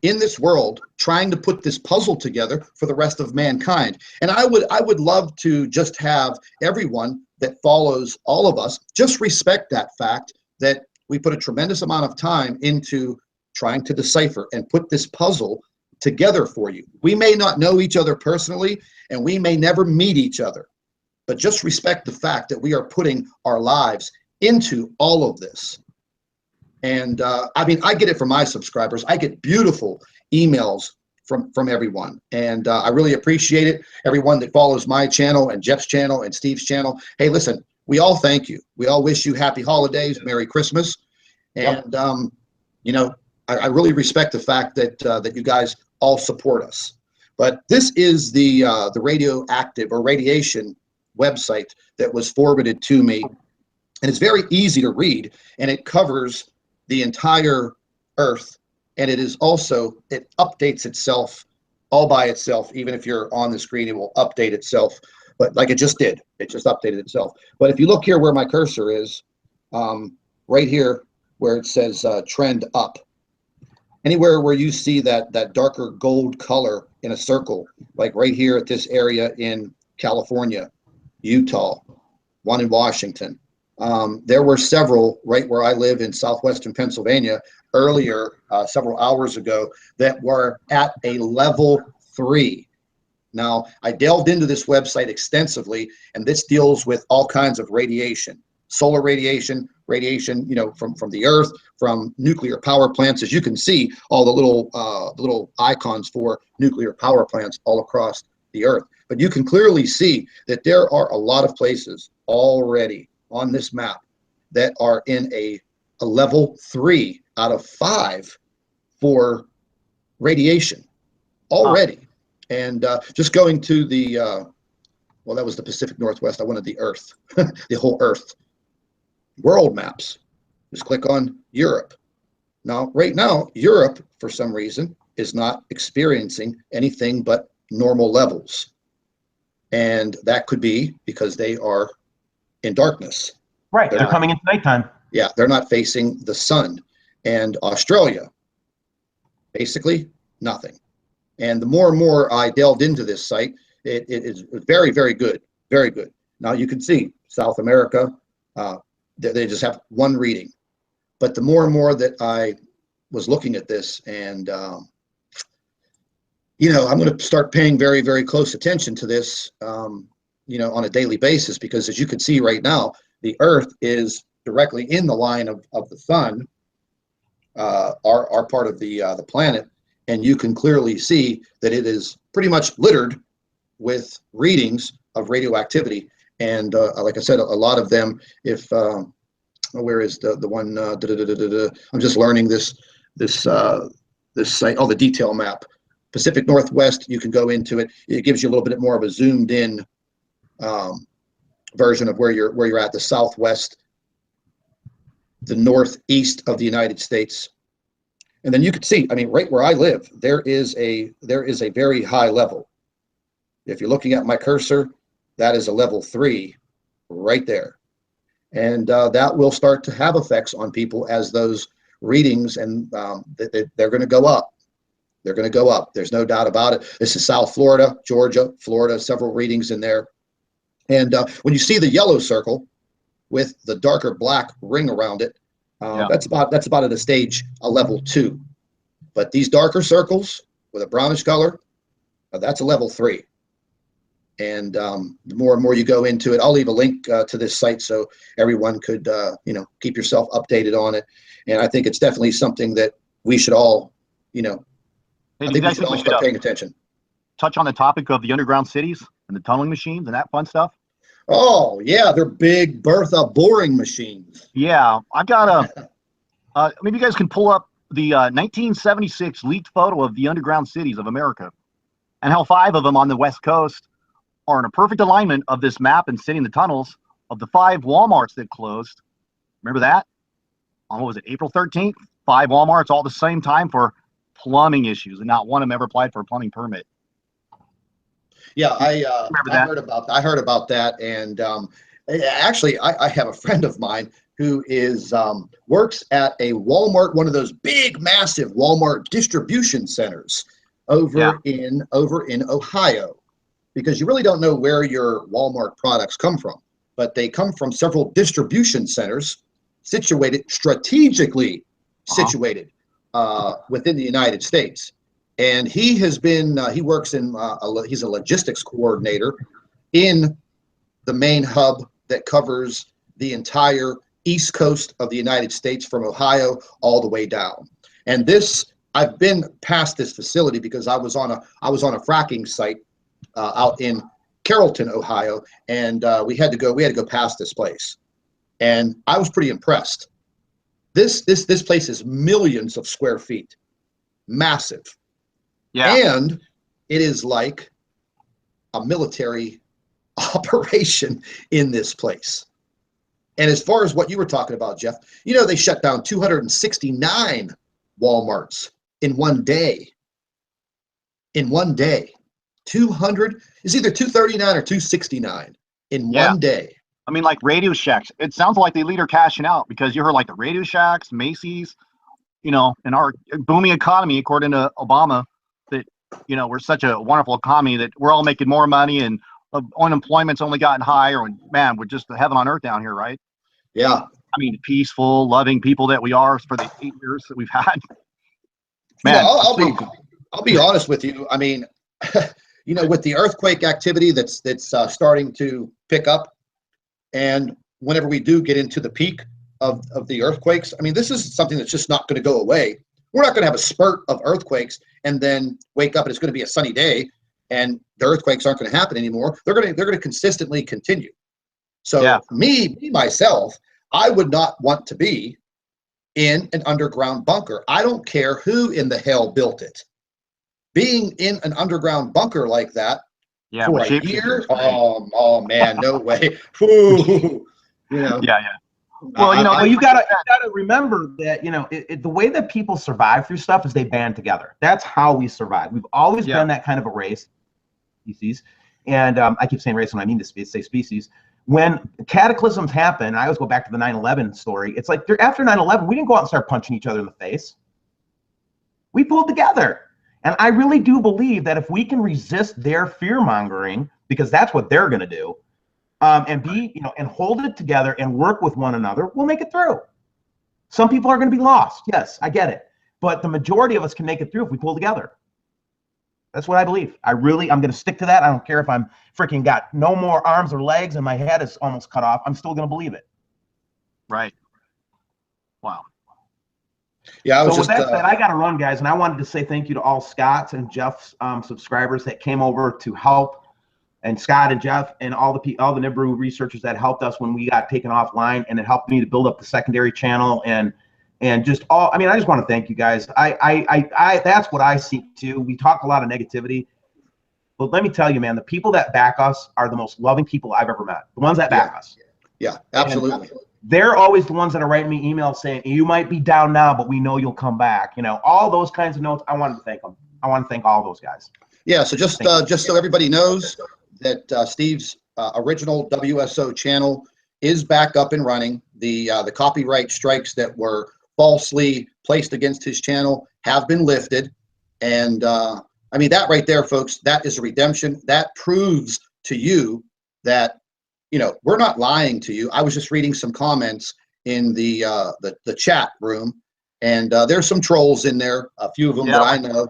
in this world trying to put this puzzle together for the rest of mankind. And I would love to just have everyone that follows all of us just respect that fact that we put a tremendous amount of time into trying to decipher and put this puzzle together for you. We may not know each other personally, and we may never meet each other, but just respect the fact that we are putting our lives into all of this. And I get it from my subscribers. I get beautiful emails from everyone, and I really appreciate it. Everyone that follows my channel and Jeff's channel and Steve's channel. Hey, listen, we all thank you. We all wish you happy holidays, Merry Christmas, and I really respect the fact that you guys all support us. But this is the radioactive or radiation website that was forwarded to me, and it's very easy to read, and it covers the entire Earth, and it updates itself all by itself. Even if you're on the screen, it will update itself, but like it just did, it just updated itself. But if you look here where my cursor is, right here where it says trend up, anywhere where you see that darker gold color in a circle, like right here at this area in California, Utah, one in Washington. There were several right where I live in southwestern Pennsylvania earlier, several hours ago, that were at a level 3. Now, I delved into this website extensively, and this deals with all kinds of radiation, solar radiation, from the Earth, from nuclear power plants. As you can see, all the little icons for nuclear power plants all across the Earth. But you can clearly see that there are a lot of places already on this map that are in a level 3 out of 5 for radiation already. And just going to the well, that was the Pacific Northwest. I wanted the Earth, the whole Earth. World maps. Just click on Europe. Now, right now, Europe, for some reason, is not experiencing anything but normal levels. And that could be because they are in darkness. Right, they're coming into nighttime. Yeah, they're not facing the sun. And Australia, basically nothing. And the more and more I delved into this site, it is very, very good, very good. Now you can see South America, they just have one reading. But the more and more that I was looking at this, and I'm going to start paying very, very close attention to this, on a daily basis, because as you can see right now, the Earth is directly in the line of the sun, our part of the planet, and you can clearly see that it is pretty much littered with readings of radioactivity. And like I said, a lot of them, if where is the one? I'm just learning this site. Oh, the detail map, Pacific Northwest. You can go into it. It gives you a little bit more of a zoomed in version of where you're at. The Southwest, the Northeast of the United States, and then you can see. I mean, right where I live, there is a very high level. If you're looking at my cursor, that is a level 3 right there. And that will start to have effects on people as those readings, and they're going to go up. They're going to go up. There's no doubt about it. This is South Florida, Georgia, Florida, several readings in there. And when you see the yellow circle with the darker black ring around it, that's about at a level 2. But these darker circles with a brownish color, that's a level 3. And the more and more you go into it, I'll leave a link to this site so everyone could, keep yourself updated on it. And I think it's definitely something that we should all, I think we should all start paying attention. Touch on the topic of the underground cities and the tunneling machines and that fun stuff. Oh yeah, they're big Bertha boring machines. Yeah, I've got maybe you guys can pull up the 1976 leaked photo of the underground cities of America, and how 5 of them on the West Coast are in a perfect alignment of this map and sitting in the tunnels of the 5 Walmarts that closed. Remember that? On what was it, April 13th? 5 Walmarts all at the same time for plumbing issues, and not one of them ever applied for a plumbing permit. Yeah, I heard about that. I heard about that, and actually, I have a friend of mine who is works at a Walmart, one of those big, massive Walmart distribution centers over in Ohio, because you really don't know where your Walmart products come from, but they come from several distribution centers strategically situated within the United States. And he has been, he works in, he's a logistics coordinator in the main hub that covers the entire East Coast of the United States from Ohio all the way down. And this, I've been past this facility because I was on a fracking site out in Carrollton, Ohio, and we had to go past this place. And I was pretty impressed. This place is millions of square feet, massive. Yeah. And it is like a military operation in this place. And as far as what you were talking about, Jeff, you know, they shut down 269 Walmarts in one day. In one day. 200 is either 239 or 269 in one day. I mean, like Radio Shacks. It sounds like they are cashing out, because you heard like the Radio Shacks, Macy's, you know, in our booming economy, according to Obama, that, you know, we're such a wonderful economy that we're all making more money and unemployment's only gotten higher. And man, we're just heaven on earth down here, right? Yeah. I mean, peaceful, loving people that we are for the 8 years that we've had. Man, you know, I'll be honest with you. I mean, you know, with the earthquake activity that's starting to pick up, and whenever we do get into the peak of the earthquakes, I mean, this is something that's just not going to go away. We're not going to have a spurt of earthquakes and then wake up and it's going to be a sunny day and the earthquakes aren't going to happen anymore. They're going to consistently continue. So myself, I would not want to be in an underground bunker. I don't care who in the hell built it. Being in an underground bunker like that for a year, oh man, no way. Ooh, you know. Well, you know, you gotta remember that, you know, the way that people survive through stuff is they band together. That's how we survive. We've always been that kind of a race, species. And I keep saying race when I mean to say species. When cataclysms happen, I always go back to the 9/11 story. It's like after 9/11, we didn't go out and start punching each other in the face. We pulled together. And I really do believe that if we can resist their fear mongering, because that's what they're going to do, and be, you know, and hold it together and work with one another, we'll make it through. Some people are going to be lost. Yes, I get it. But the majority of us can make it through if we pull together. That's what I believe. I'm going to stick to that. I don't care if I'm freaking got no more arms or legs and my head is almost cut off. I'm still going to believe it. Right. Wow. Yeah, I was with that said, I got to run, guys, and I wanted to say thank you to all Scott's and Jeff's subscribers that came over to help, and Scott and Jeff and all the NIBIRU researchers that helped us when we got taken offline, and it helped me to build up the secondary channel and just all. I mean, I just want to thank you guys. I that's what I seek to. We talk a lot of negativity, but let me tell you, man, the people that back us are the most loving people I've ever met. The ones that back us. Yeah, absolutely. And they're always the ones that are writing me emails saying, you might be down now, but we know you'll come back. You know, all those kinds of notes. I wanted to thank them. I want to thank all those guys. Yeah, so just so everybody knows that Steve's original WSO channel is back up and running. The copyright strikes that were falsely placed against his channel have been lifted. And I mean, that right there, folks, that is a redemption. That proves to you that, you know, we're not lying to you. I was just reading some comments in the chat room, and there's some trolls in there, a few of them that I know.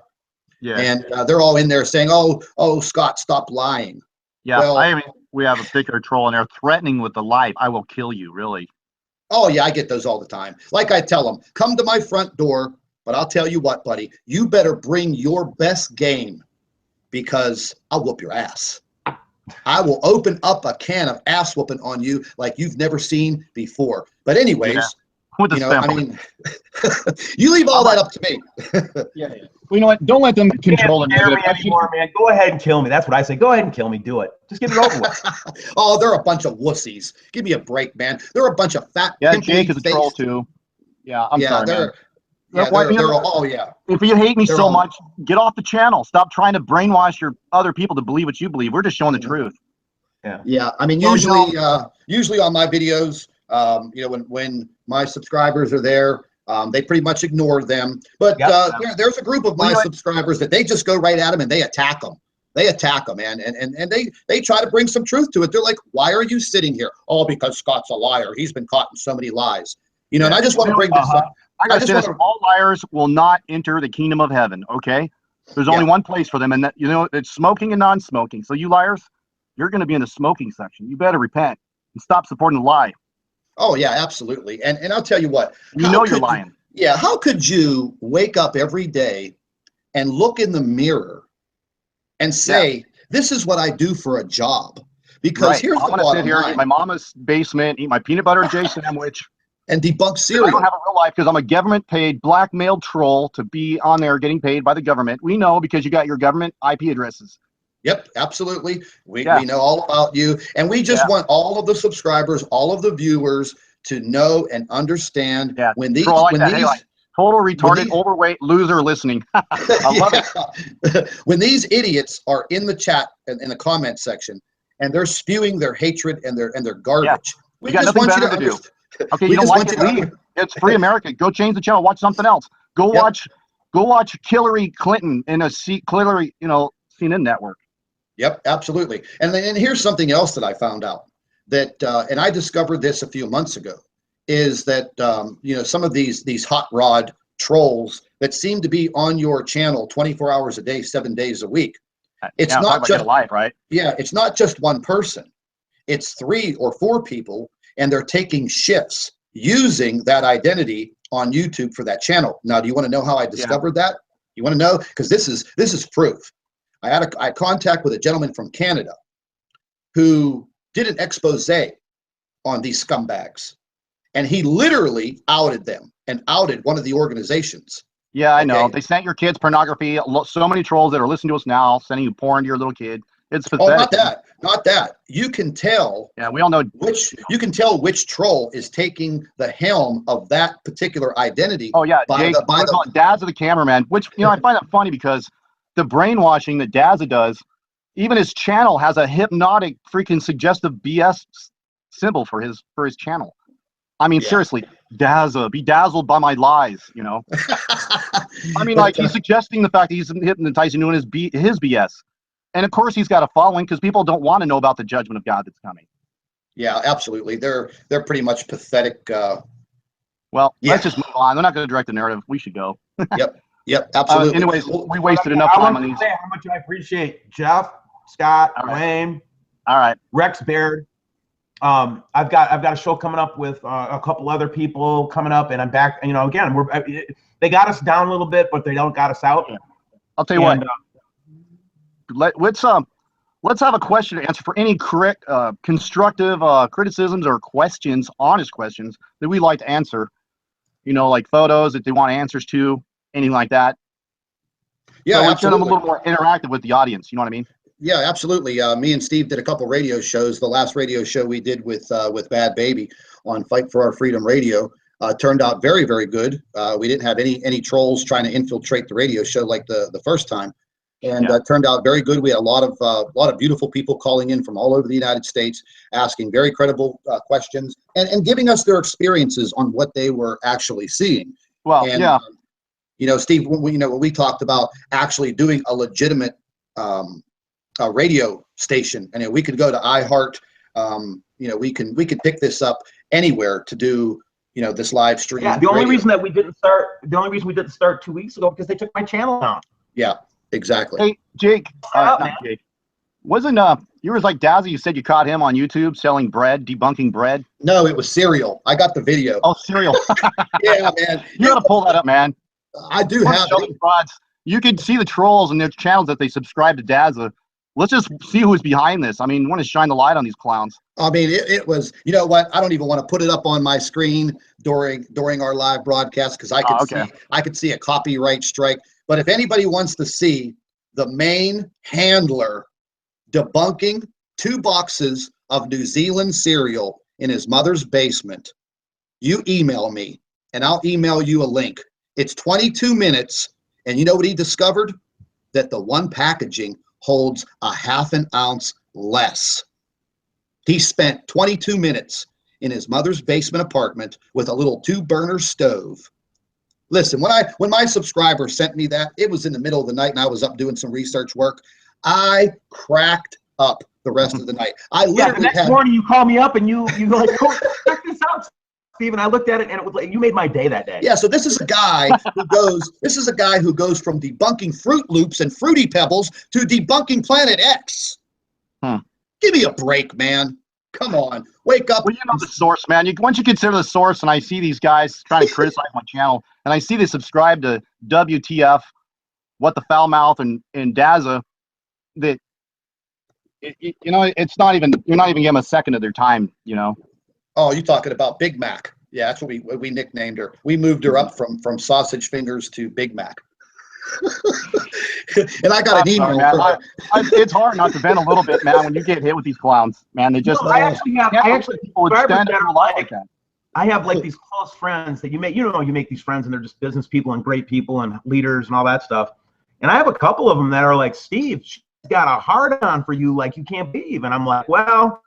Yeah. And they're all in there saying, oh, Scott, stop lying. Yeah, well, we have a particular troll in there threatening with the life. I will kill you, really. Oh, yeah, I get those all the time. Like I tell them, come to my front door, but I'll tell you what, buddy, you better bring your best game, because I'll whoop your ass. I will open up a can of ass whooping on you like you've never seen before. But anyways, you know, I mean, you leave all that up to me. Yeah. Well, you know what? Don't let them control the narrative anymore, man. Go ahead and kill me. That's what I say. Go ahead and kill me. Do it. Just get it over with. Oh, they're a bunch of wussies. Give me a break, man. They're a bunch of fat. Yeah, Jake is a troll too. Yeah, I'm sorry, man. Yeah, they're all, yeah. If you hate me They're so all, much, get off the channel. Stop trying to brainwash your other people to believe what you believe. We're just showing the truth. Yeah. I mean, Well, usually on my videos, when my subscribers are there, they pretty much ignore them. But there's a group of my subscribers that they just go right at them and they attack them. They attack them, man, and they try to bring some truth to it. They're like, "Why are you sitting here?" Oh, because Scott's a liar. He's been caught in so many lies. And I just want to bring this up. I gotta say this: all liars will not enter the kingdom of heaven. Okay, there's only one place for them, and that it's smoking and non-smoking. So you liars, you're going to be in the smoking section. You better repent and stop supporting the lie. Oh yeah, absolutely. And I'll tell you what. You're lying. Yeah. How could you wake up every day and look in the mirror and say, "This is what I do for a job"? Because here's the bottom line. I'm going to sit here, eat my mama's basement, eat my peanut butter and J sandwich. And debunk cereal. I don't have a real life because I'm a government-paid blackmailed troll to be on there getting paid by the government. We know because you got your government IP addresses. Yep, absolutely. We know all about you. And we just want all of the subscribers, all of the viewers to know and understand when these total retarded, overweight loser listening. I love it. When these idiots are in the chat and in the comment section and they're spewing their hatred and their garbage. We got nothing better to do. Okay, you don't like it, leave. It's free America. Go change the channel. Watch something else. Go watch Hillary Clinton in a Hillary, CNN network. Yep, absolutely. And here's something else that I found out that, and I discovered this a few months ago, is that some of these hot rod trolls that seem to be on your channel 24 hours a day, 7 days a week. It's not just life, right? Yeah, it's not just one person. It's 3 or 4 people. And they're taking shifts using that identity on YouTube for that channel. Now, do you want to know how I discovered that? You want to know? Because this is proof. I had contact with a gentleman from Canada who did an expose on these scumbags, and he literally outed them and outed one of the organizations. Yeah, I know. They sent your kids pornography. So many trolls that are listening to us now, sending you porn to your little kid. It's pathetic. Oh, not that. You can tell. Yeah, we all know you can tell which troll is taking the helm of that particular identity. Oh yeah, Jake, Dazza the cameraman. Which I find that funny because the brainwashing that Dazza does, even his channel has a hypnotic, freaking suggestive BS symbol for his channel. I mean, seriously, Dazza, be dazzled by my lies. I mean, like he's suggesting the fact that he's hypnotizing you in his BS. And of course, he's got a following because people don't want to know about the judgment of God that's coming. Yeah, absolutely. They're pretty much pathetic. Well, let's just move on. They're not going to direct the narrative. We should go. Yep, absolutely. Anyways, we wasted enough time on these. How much I appreciate Jeff, Scott, Wayne, Rex Baird. I've got a show coming up with a couple other people coming up, and I'm back. Again, they got us down a little bit, but they don't got us out. I'll tell you what. Let's have a question to answer for any correct, constructive criticisms or questions, honest questions that we like to answer. Like photos that they want answers to, anything like that. Yeah, so absolutely. I'm a little more interactive with the audience. You know what I mean? Yeah, absolutely. Me and Steve did a couple radio shows. The last radio show we did with Bad Baby on Fight for Our Freedom Radio turned out very, very good. We didn't have any trolls trying to infiltrate the radio show like the first time. And turned out very good. We had a lot of beautiful people calling in from all over the United States, asking very credible questions and giving us their experiences on what they were actually seeing. Well, Steve, when we talked about actually doing a legitimate radio station, and we could go to iHeart. We can pick this up anywhere to do this live stream. Yeah, the only reason we didn't start 2 weeks ago because they took my channel down. Yeah. Exactly. Hey, Jake. Jake. Wasn't you was like Dazzy? You said you caught him on YouTube selling bread, debunking bread. No, it was cereal. I got the video. Oh, cereal. Yeah, man. You gotta pull that up, man. I do have it. You can see the trolls and their channels that they subscribe to Dazza. Let's just see who's behind this. I mean, want to shine the light on these clowns. I mean, it was. You know what? I don't even want to put it up on my screen during our live broadcast because I could see a copyright strike. But if anybody wants to see the main handler debunking 2 boxes of New Zealand cereal in his mother's basement, you email me and I'll email you a link. It's 22 minutes, and you know what he discovered? That the one packaging holds a half an ounce less. He spent 22 minutes in his mother's basement apartment with a little 2-burner stove. Listen, when my subscriber sent me that, it was in the middle of the night and I was up doing some research work. I cracked up the rest of the night. I literally the next morning you called me up and you like, oh, check this out, Steve. And I looked at it and it was like, you made my day that day. Yeah, so this is a guy who goes from debunking Fruit Loops and Fruity Pebbles to debunking Planet X. Give me a break, man. Come on, wake up. Well, you know the source, man. Once you consider the source, and I see these guys trying to criticize my channel, and I see they subscribe to WTF, What the Foul Mouth, and Daza, that you know, it's not even, you're not even giving them a second of their time, you know. Oh, you talking about Big Mac? Yeah, that's what we nicknamed her. We moved her up from sausage fingers to Big Mac. And I got an email. It's hard not to vent a little bit, man, when you get hit with these clowns, man. They just. I actually people would stand that up like that. I have like these close friends that you make these friends and they're just business people and great people and leaders and all that stuff. And I have a couple of them that are like, Steve, she's got a hard on for you, like you can't believe. And I'm like, well,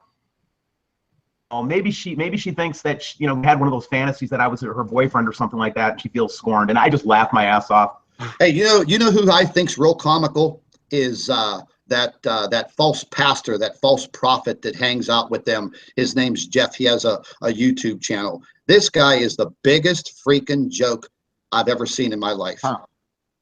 oh, maybe she thinks that she, had one of those fantasies that I was her boyfriend or something like that, and she feels scorned. And I just laugh my ass off. Hey, you know who I think's real comical is that false pastor, that false prophet that hangs out with them. His name's Jeff. He has a YouTube channel. This guy is the biggest freaking joke I've ever seen in my life. Huh.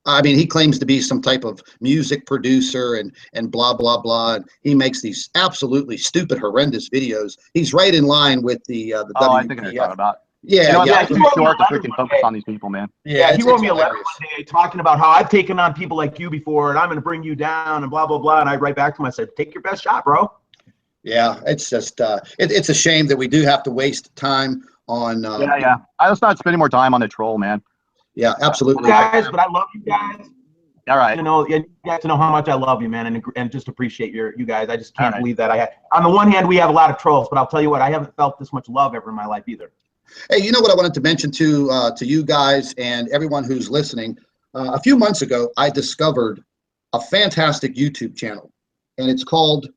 I mean, he claims to be some type of music producer and blah, blah, blah. And he makes these absolutely stupid, horrendous videos. He's right in line with the WPF. I think I know what you're talking about. Yeah, it's too short to freaking focus on these people, man. Yeah, he wrote me a letter one day talking about how I've taken on people like you before, and I'm going to bring you down, and blah, blah, blah. And I write back to him, I said, take your best shot, bro. Yeah, it's just, it's a shame that we do have to waste time on. Yeah. Let's not spending more time on the troll, man. Yeah, absolutely. Guys, but I love you guys. All right. You have to know how much I love you, man, and just appreciate you guys. I just can't believe that I had. On the one hand, we have a lot of trolls, but I'll tell you what, I haven't felt this much love ever in my life either. Hey, you know what I wanted to mention to you guys and everyone who's listening? A few months ago, I discovered a fantastic YouTube channel, and it's called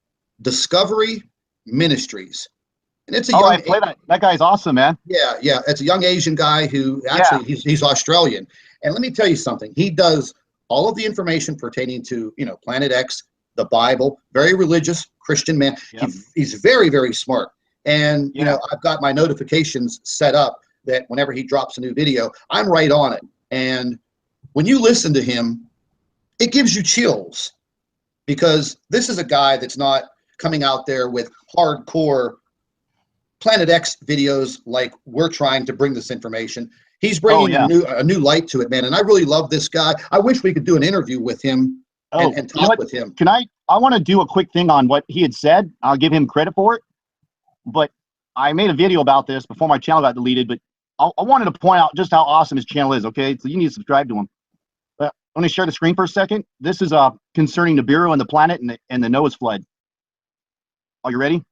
Discovery Ministries. And it's a that guy's awesome, man. Yeah, it's a young Asian guy who actually he's Australian. And let me tell you something. He does all of the information pertaining to Planet X, the Bible. Very religious Christian man. Yep. He's very, very smart. And I've got my notifications set up that whenever he drops a new video, I'm right on it. And when you listen to him, it gives you chills, because this is a guy that's not coming out there with hardcore Planet X videos like we're trying to bring this information. He's bringing a new light to it, man. And I really love this guy. I wish we could do an interview with him and talk with him. Can I want to do a quick thing on what he had said. I'll give him credit for it. But I made a video about this before my channel got deleted, but I wanted to point out just how awesome his channel is, okay? So you need to subscribe to him. But let me share the screen for a second. This is concerning NIBIRU and the planet and the Noah's flood. Are you ready?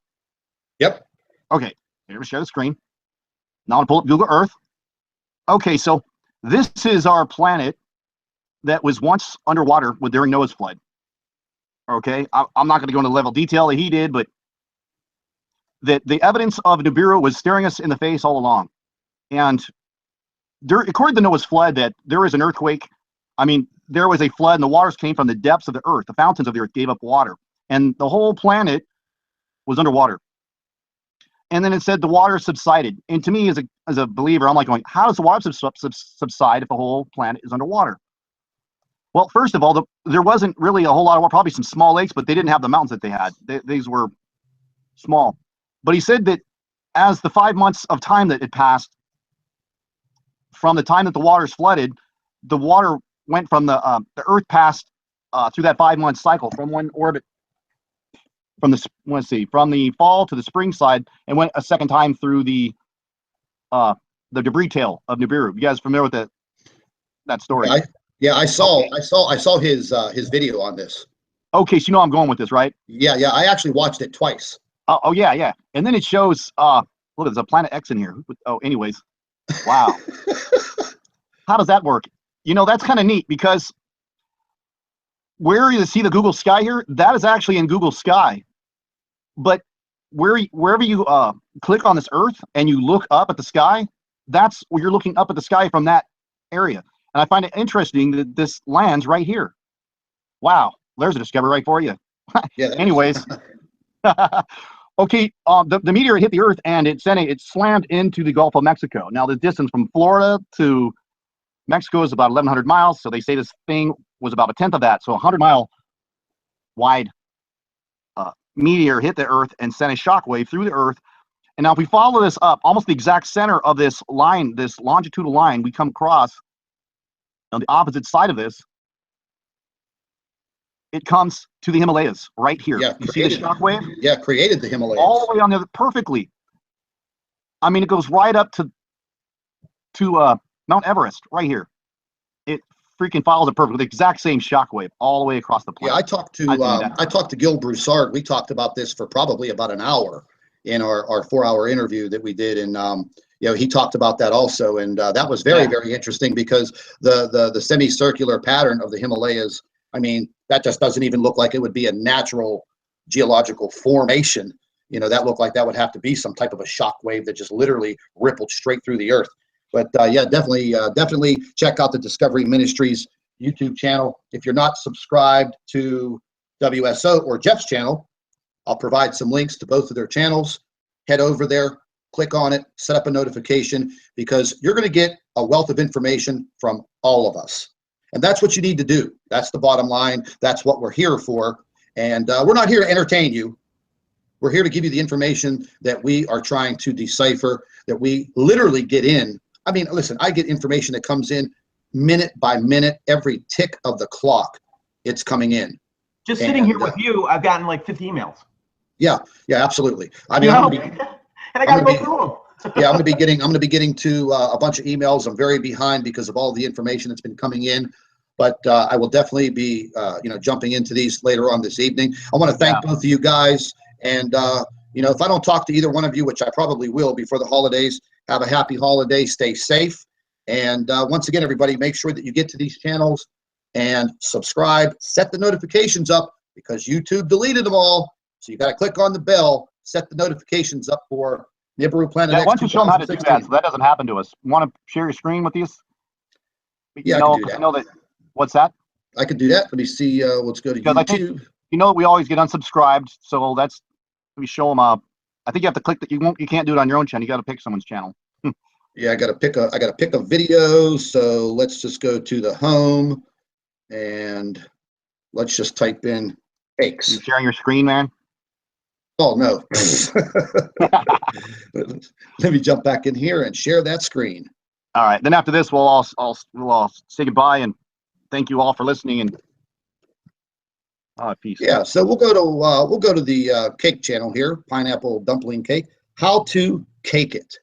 Yep. Okay, here we share the screen. Now I'm going to pull up Google Earth. Okay, so this is our planet that was once underwater during Noah's flood. Okay, I'm not going to go into level of detail that he did, but the evidence of NIBIRU was staring us in the face all along. And according to Noah's flood, that there was an earthquake. I mean, there was a flood and the waters came from the depths of the earth. The fountains of the earth gave up water. And the whole planet was underwater. And then it said the water subsided. And to me, as a believer, I'm like going, how does the water subside if the whole planet is underwater? Well, first of all, there wasn't really a whole lot of water, probably some small lakes, but they didn't have the mountains that they had. These were small. But he said that as the 5 months of time that had passed from the time that the waters flooded, the water went from the earth passed through that 5 month cycle from one orbit from the fall to the spring side, and went a second time through the debris tail of NIBIRU. You guys familiar with that story? I saw his video on this. Okay, so you know I'm going with this, right? Yeah, I actually watched it twice. Oh yeah. And then it shows look, there's a Planet X in here. Oh, anyways. Wow. how does that work? You know, that's kind of neat because where you see the Google Sky here, that is actually in Google Sky. But wherever you click on this Earth and you look up at the sky, that's where you're looking up at the sky from that area. And I find it interesting that this lands right here. Wow, there's a discovery right for you. Yeah. Anyways, okay, the meteor hit the Earth and it slammed into the Gulf of Mexico. Now the distance from Florida to Mexico is about 1,100 miles. So they say this thing was about a tenth of that. So a 100-mile wide meteor hit the Earth and sent a shockwave through the Earth. And now if we follow this up, almost the exact center of this line, this longitudinal line, we come across on the opposite side of this, it comes to the Himalayas right here. Yeah, you see the shockwave? Yeah, created the Himalayas. All the way on the other, perfectly. I mean, it goes right up to Mount Everest right here. It freaking follows it perfectly. The exact same shockwave all the way across the planet. Yeah, I talked to Gil Broussard. We talked about this for probably about an hour in our 4-hour interview that we did, and you know, he talked about that also, and that was very interesting because the semicircular pattern of the Himalayas. I mean, that just doesn't even look like it would be a natural geological formation. You know, that looked like that would have to be some type of a shock wave that just literally rippled straight through the earth. But yeah, definitely check out the Discovery Ministries YouTube channel. If you're not subscribed to WSO or Jeff's channel, I'll provide some links to both of their channels. Head over there, click on it, set up a notification, because you're going to get a wealth of information from all of us. And that's what you need to do. That's the bottom line. That's what we're here for. And we're not here to entertain you. We're here to give you the information that we are trying to decipher, that we literally get in. I mean, listen, I get information that comes in minute by minute, every tick of the clock, it's coming in. Just sitting here with you, I've gotten like 50 emails. Yeah, absolutely. I mean, and I got to go through them. Yeah, I'm going to be getting to a bunch of emails. I'm very behind because of all the information that's been coming in, but I will definitely be, jumping into these later on this evening. I want to thank both of you guys, and if I don't talk to either one of you, which I probably will before the holidays, have a happy holiday. Stay safe, and once again, everybody, make sure that you get to these channels and subscribe. Set the notifications up because YouTube deleted them all, so you got to click on the bell. Set the notifications up for NIBIRU Planet X. Why don't you show them how to do that so that doesn't happen to us? Want to share your screen with these? Yeah, I can do that. I know that. What's that? I could do that. Let me see. Let's go to YouTube. I think, we always get unsubscribed, so let me show them. I think you have to click that. You can't do it on your own channel. You got to pick someone's channel. Yeah, I got to pick a video. So let's just go to the home, and let's just type in X. You sharing your screen, man? Oh no. Let me jump back in here and share that screen. All right. Then after this, we'll all say goodbye and thank you all for listening, and peace. Yeah. So we'll go to the cake channel here, pineapple dumpling cake. How to cake it.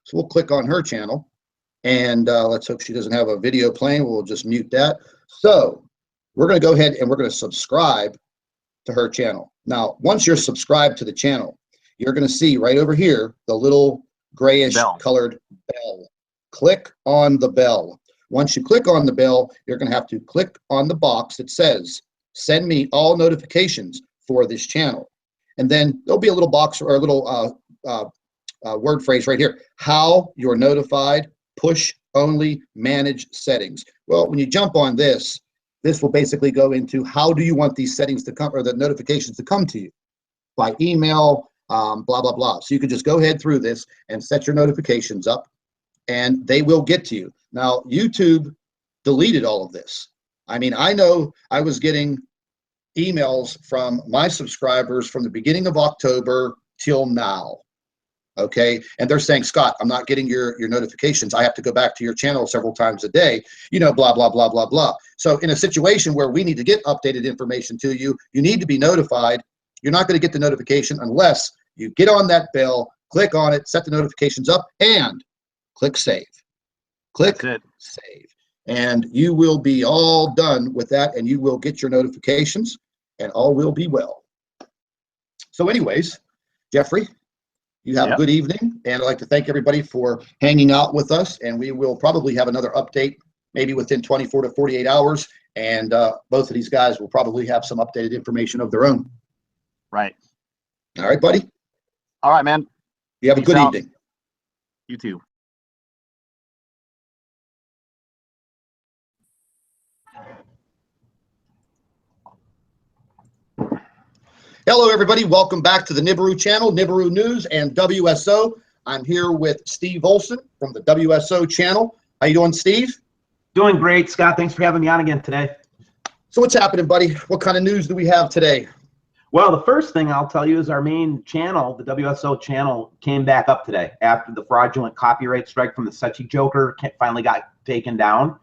So we'll click on her channel, and let's hope she doesn't have a video playing. We'll just mute that. So we're going to go ahead and we're going to subscribe to her channel. Now, once you're subscribed to the channel, you're going to see right over here the little grayish colored bell. Click on the bell. Once you click on the bell, you're going to have to click on the box that says send me all notifications for this channel, and then there'll be a little box or a little word phrase right here: how you're notified, push only, manage settings. Well, when you jump on this will basically go into how do you want these settings to come, or the notifications to come to you, by email, blah, blah, blah. So you can just go ahead through this and set your notifications up, and they will get to you. Now, YouTube deleted all of this. I mean, I know I was getting emails from my subscribers from the beginning of October till now. Okay, and they're saying, Scott, I'm not getting your notifications. I have to go back to your channel several times a day, blah, blah, blah, blah, blah. So in a situation where we need to get updated information to you, you need to be notified. You're not going to get the notification unless you get on that bell, click on it, set the notifications up, and click save. Click save. And you will be all done with that, and you will get your notifications, and all will be well. So anyways, Jeffrey, You have a good evening, and I'd like to thank everybody for hanging out with us, and we will probably have another update maybe within 24 to 48 hours, and both of these guys will probably have some updated information of their own. Right. All right, buddy? All right, man. You have a good evening. You too. Hello, everybody. Welcome back to the NIBIRU channel, NIBIRU News and WSO. I'm here with Steve Olson from the WSO channel. How you doing, Steve? Doing great, Scott. Thanks for having me on again today. So what's happening, buddy? What kind of news do we have today? Well, the first thing I'll tell you is our main channel, the WSO channel, came back up today after the fraudulent copyright strike from the Sechi Joker finally got taken down.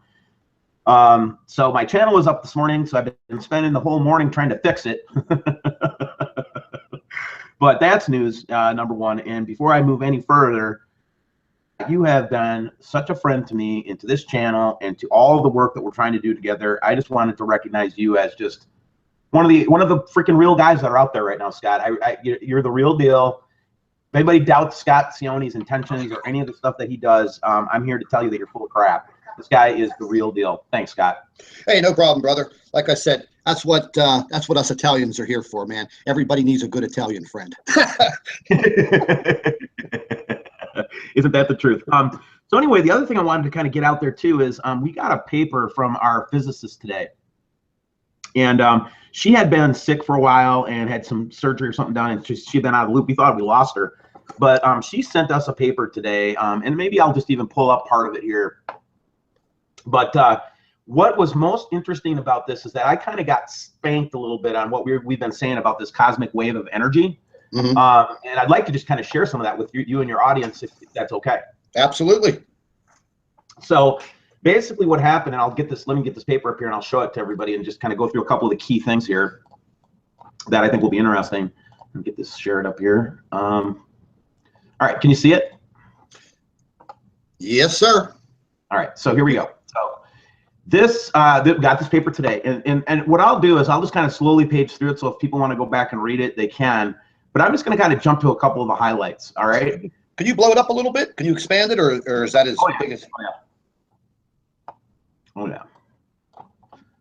So my channel was up this morning, so I've been spending the whole morning trying to fix it. But that's news number one. And before I move any further, you have been such a friend to me and to this channel and to all of the work that we're trying to do together. I just wanted to recognize you as just one of the freaking real guys that are out there right now, Scott. You're the real deal. If anybody doubts Scott Sione's intentions or any of the stuff that he does, I'm here to tell you that you're full of crap. This guy is the real deal. Thanks, Scott. Hey, no problem, brother. Like I said, that's what us Italians are here for, man. Everybody needs a good Italian friend. Isn't that the truth? So anyway, the other thing I wanted to kind of get out there too is we got a paper from our physicist today, and she had been sick for a while and had some surgery or something done, and she'd been out of the loop. We thought we lost her, but she sent us a paper today, and maybe I'll just even pull up part of it here. But what was most interesting about this is that I kind of got spanked a little bit on what we've been saying about this cosmic wave of energy. Mm-hmm. And I'd like to just kind of share some of that with you and your audience, if that's okay. Absolutely. So basically what happened, and let me get this paper up here and I'll show it to everybody and just kind of go through a couple of the key things here that I think will be interesting. Let me get this shared up here. All right, can you see it? Yes, sir. All right, so here we go. So this got this paper today, and what I'll do is I'll just kind of slowly page through it, so if people want to go back and read it, they can. But I'm just going to kind of jump to a couple of the highlights. All right. Can you blow it up a little bit? Can you expand it, or is that as big as? Oh yeah.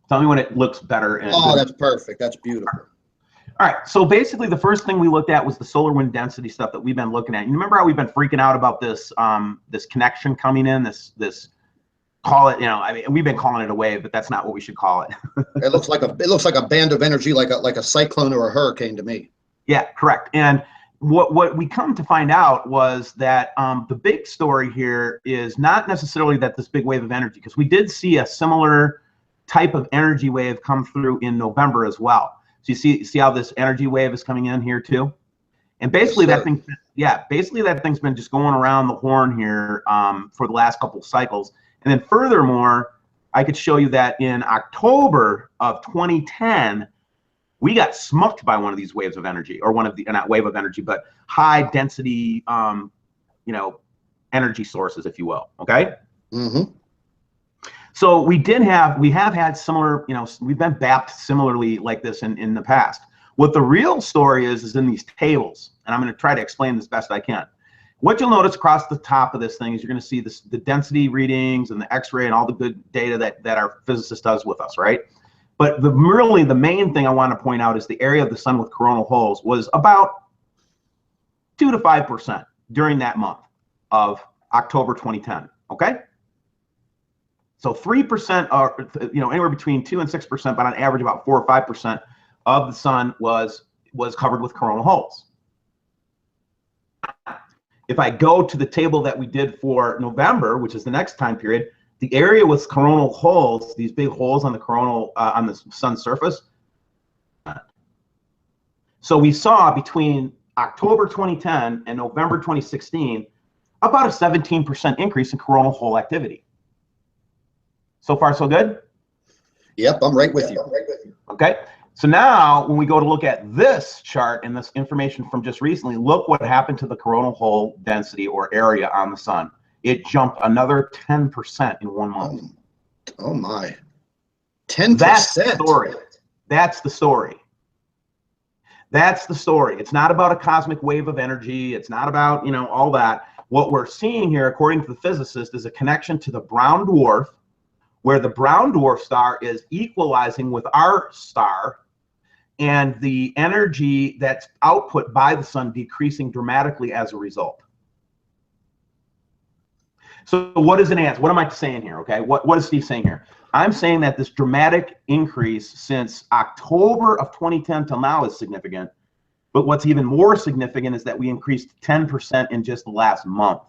Tell me when it looks better. That's perfect. That's beautiful. All right. So basically, the first thing we looked at was the solar wind density stuff that we've been looking at. You remember how we've been freaking out about this this connection coming in? This call it, I mean, we've been calling it a wave, but that's not what we should call it. It looks like a band of energy, like a cyclone or a hurricane to me. Yeah, correct. And what we come to find out was that the big story here is not necessarily that this big wave of energy, because we did see a similar type of energy wave come through in November as well. So you see how this energy wave is coming in here too? And basically that thing, basically that thing's been just going around the horn here for the last couple of cycles. And then furthermore, I could show you that in October of 2010, we got smucked by one of these waves of energy, or one of the, not wave of energy, but high density, energy sources, if you will. Okay. Mm-hmm. So we have had similar, we've been bapped similarly like this in the past. What the real story is in these tables, and I'm going to try to explain this best I can. What you'll notice across the top of this thing is you're going to see the density readings and the X-ray and all the good data that our physicist does with us, right? But really the main thing I want to point out is the area of the sun with coronal holes was about 2 to 5% during that month of October 2010. Okay. So 3% are, anywhere between 2 and 6%, but on average about 4 or 5% of the sun was covered with coronal holes. If I go to the table that we did for November, which is the next time period, the area with coronal holes, these big holes on the coronal on the sun's surface. So we saw between October 2010 and November 2016 about a 17% increase in coronal hole activity. So far, so good? Yep, I'm right with you. Okay. So now when we go to look at this chart and this information from just recently, look what happened to the coronal hole density or area on the sun. It jumped another 10% in 1 month. Oh my. 10%. That's the story. That's the story. That's the story. It's not about a cosmic wave of energy. It's not about, all that. What we're seeing here, according to the physicist, is a connection to the brown dwarf, where the brown dwarf star is equalizing with our star, and the energy that's output by the sun decreasing dramatically as a result. So what is an answer? What am I saying here? Okay, what is Steve saying here? I'm saying that this dramatic increase since October of 2010 till now is significant. But what's even more significant is that we increased 10% in just the last month.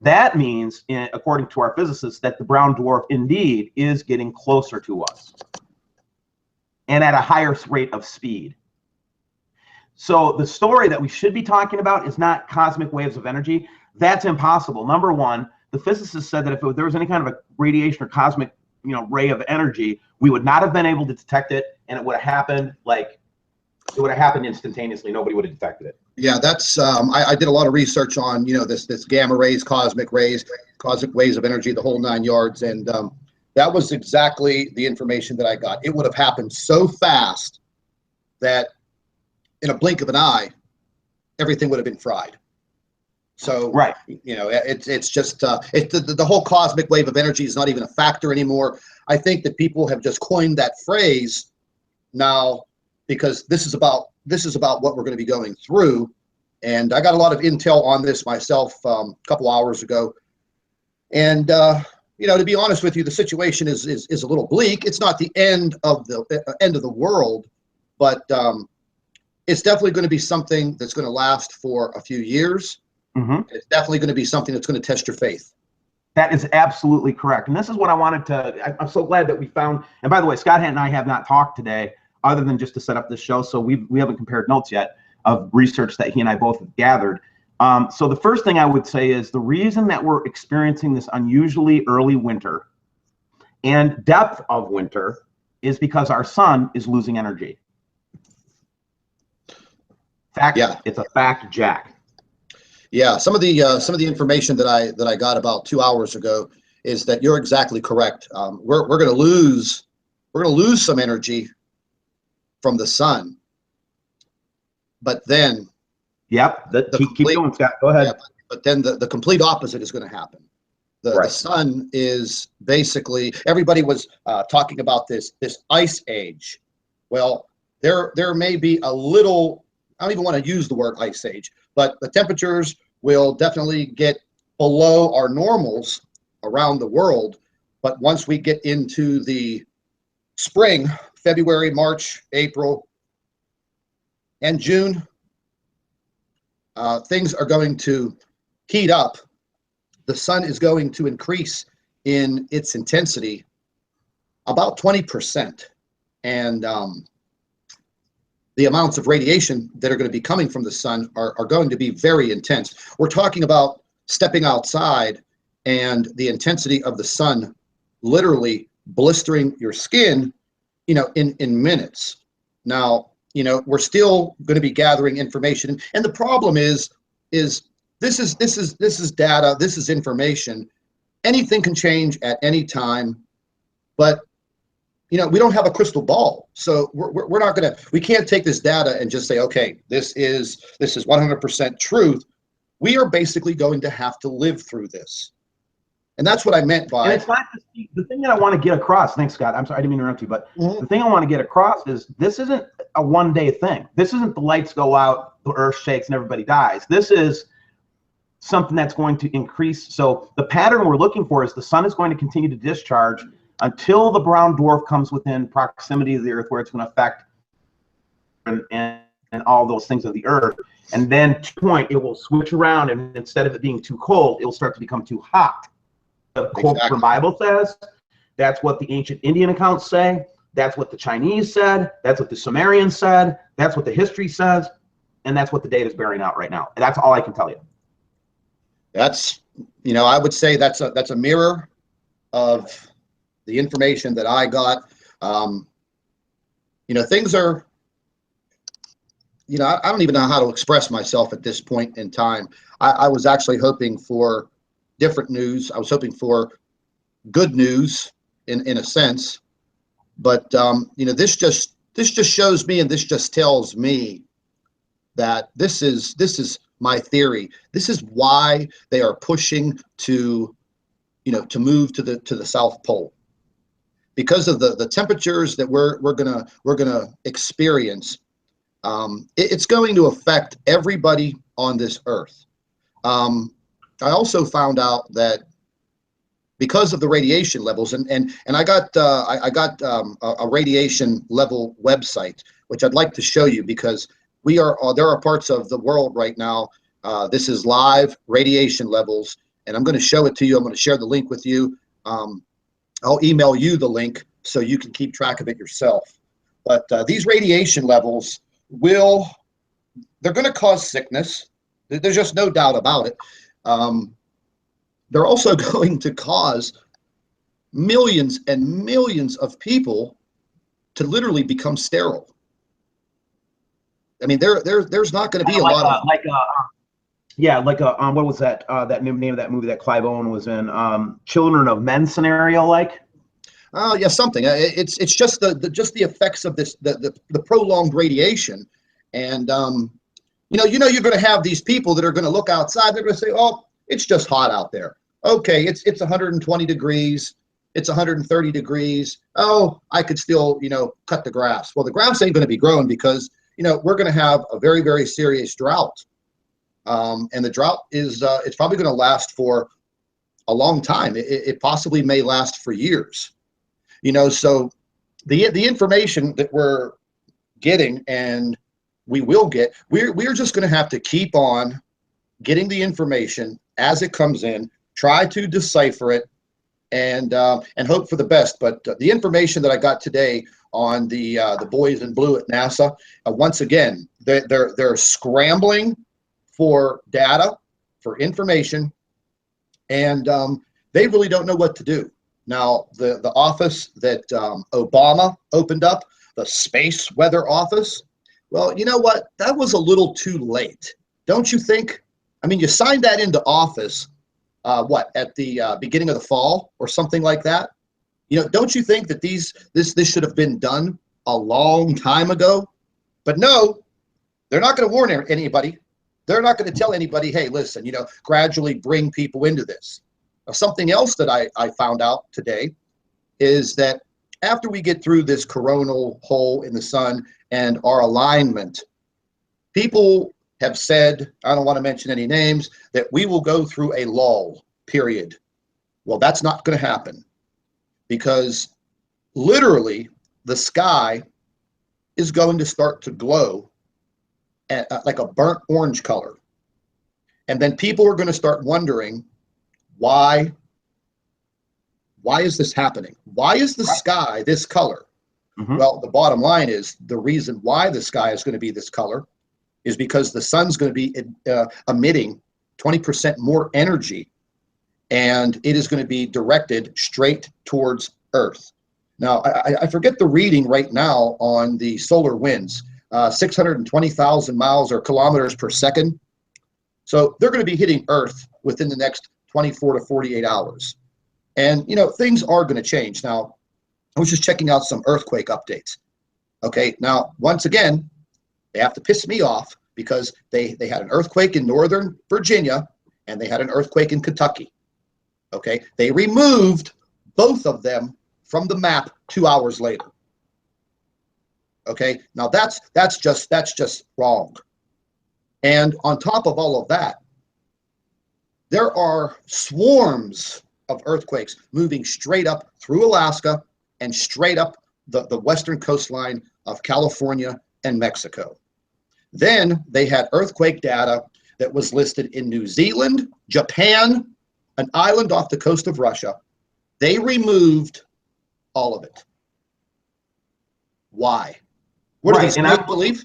That means, according to our physicists, that the brown dwarf indeed is getting closer to us and at a higher rate of speed. So the story that we should be talking about is not cosmic waves of energy. That's impossible. Number one, the physicists said that if there was any kind of a radiation or cosmic, ray of energy, we would not have been able to detect it, and it would have happened instantaneously. Nobody would have detected it. Yeah, that's I did a lot of research on this gamma rays, cosmic waves of energy, the whole 9 yards, and that was exactly the information that I got. It would have happened so fast that in a blink of an eye, everything would have been fried. So right, it's just the whole cosmic wave of energy is not even a factor anymore. I think that people have just coined that phrase now because this is about what we're going to be going through. And I got a lot of intel on this myself a couple hours ago. And to be honest with you, the situation is a little bleak. It's not the end of the world, but it's definitely going to be something that's going to last for a few years. Mm-hmm. It's definitely going to be something that's going to test your faith. That is absolutely correct. And this is what I wanted to, I'm so glad that we found, and by the way, Scott and I have not talked today other than just to set up this show. So we haven't compared notes yet of research that he and I both have gathered. So the first thing I would say is the reason that we're experiencing this unusually early winter and depth of winter is because our sun is losing energy. Fact, yeah. It's a fact, Jack. Yeah, some of the information that I got about 2 hours ago is that you're exactly correct. We're going to lose some energy from the sun, but then keep going, Scott. Go ahead. Yeah, but then the complete opposite is going to happen. The sun is basically, everybody was talking about this ice age. Well, there may be a little, I don't even want to use the word ice age, but the temperatures will definitely get below our normals around the world. But once we get into the spring, February, March, April, and June, things are going to heat up. The sun is going to increase in its intensity about 20%. And the amounts of radiation that are going to be coming from the sun are going to be very intense. We're talking about stepping outside and the intensity of the sun literally blistering your skin, in minutes. Now, we're still going to be gathering information, and the problem is this is data, this is information. Anything can change at any time, but we don't have a crystal ball, so we're not going to. We can't take this data and just say, okay, this is 100% truth. We are basically going to have to live through this, and that's what I meant by. And it's not the thing that I want to get across. Thanks, Scott. I'm sorry, I didn't mean to interrupt you, but the thing I want to get across is this isn't a one-day thing. This isn't the lights go out, the earth shakes, and everybody dies. This is something that's going to increase. So the pattern we're looking for is the sun is going to continue to discharge until the brown dwarf comes within proximity of the earth, where it's going to affect and all those things of the earth. And then to point, it will switch around, and instead of it being too cold, it will start to become too hot. The quote from the Bible says, that's what the ancient Indian accounts say, that's what the Chinese said, that's what the Sumerians said, that's what the history says, and that's what the data is bearing out right now. And that's all I can tell you. That's, I would say that's a mirror of the information that I got. Things are, I don't even know how to express myself at this point in time. I was actually hoping for different news. I was hoping for good news in a sense, but this this just shows me, and this just tells me that this is my theory. This is why they are pushing to, to move to the South Pole, because of the temperatures that we're gonna experience. It's going to affect everybody on this earth. I also found out that because of the radiation levels, and I got a radiation level website, which I'd like to show you, because there are parts of the world right now. This is live radiation levels, and I'm going to show it to you. I'm going to share the link with you. I'll email you the link so you can keep track of it yourself. But these radiation levels they're going to cause sickness. There's just no doubt about it. They're also going to cause millions and millions of people to literally become sterile. I mean, there's not going to be a lot of what was that name of that movie that Clive Owen was in? Children of Men scenario, like. Oh yeah, something. It's just the effects of this the prolonged radiation, and you're going to have these people that are going to look outside. They're going to say, "Oh, it's just hot out there. Okay, it's 120 degrees. It's 130 degrees. Oh, I could still cut the grass." Well, the grass ain't going to be growing because we're going to have a very, very serious drought. And the drought is it's probably going to last for a long time. It possibly may last for years. So the information that we're getting, and we will get, we're just going to have to keep on getting the information as it comes in, try to decipher it, and hope for the best. But the information that I got today on the boys in blue at NASA, once again, they're scrambling for data, for information, and they really don't know what to do. Now, the office that Obama opened up, the Space Weather Office, well, you know what? That was a little too late, don't you think? I mean, you signed that into office, at the beginning of the fall or something like that? Don't you think that this should have been done a long time ago? But no, they're not going to warn anybody. They're not going to tell anybody, hey, listen, gradually bring people into this. Now, something else that I found out today is that after we get through this coronal hole in the sun and our alignment, people have said, I don't want to mention any names, that we will go through a lull period. Well, that's not going to happen, because literally the sky is going to start to glow like a burnt orange color. And then people are going to start wondering, why is this happening? Why is the sky this color? Mm-hmm. Well, the bottom line is the reason why the sky is going to be this color is because the sun's going to be emitting 20% more energy, and it is going to be directed straight towards Earth. Now, I forget the reading right now on the solar winds, 620,000 miles or kilometers per second. So they're going to be hitting Earth within the next 24 to 48 hours. And, things are going to change. Now, I was just checking out some earthquake updates. Okay, now, once again, they have to piss me off because they had an earthquake in Northern Virginia and they had an earthquake in Kentucky. Okay, they removed both of them from the map 2 hours later. Okay, now that's just wrong. And on top of all of that, there are swarms of earthquakes moving straight up through Alaska and straight up the western coastline of California and Mexico. Then they had earthquake data that was listed in New Zealand, Japan, an island off the coast of Russia. They removed all of it. Why? What are these, make believe?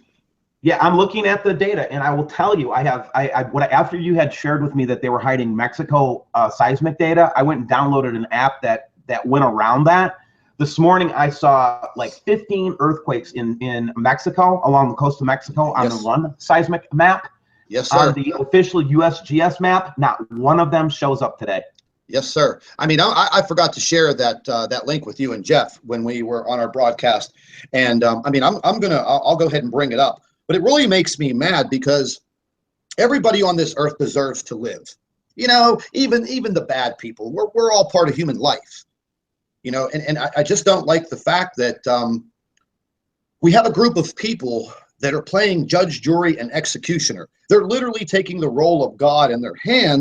Yeah, I'm looking at the data, and I will tell you, after you had shared with me that they were hiding Mexico seismic data, I went and downloaded an app that went around that. This morning, I saw like 15 earthquakes in Mexico, along the coast of Mexico, on the one seismic map. Yes, sir. On the official USGS map, not one of them shows up today. Yes, sir. I mean, I forgot to share that that link with you and Jeff when we were on our broadcast, and I mean, I'll go ahead and bring it up. But it really makes me mad because everybody on this earth deserves to live. You know, even the bad people. We're all part of human life. You know, and I just don't like the fact that we have a group of people that are playing judge, jury, and executioner. They're literally taking the role of God in their hands.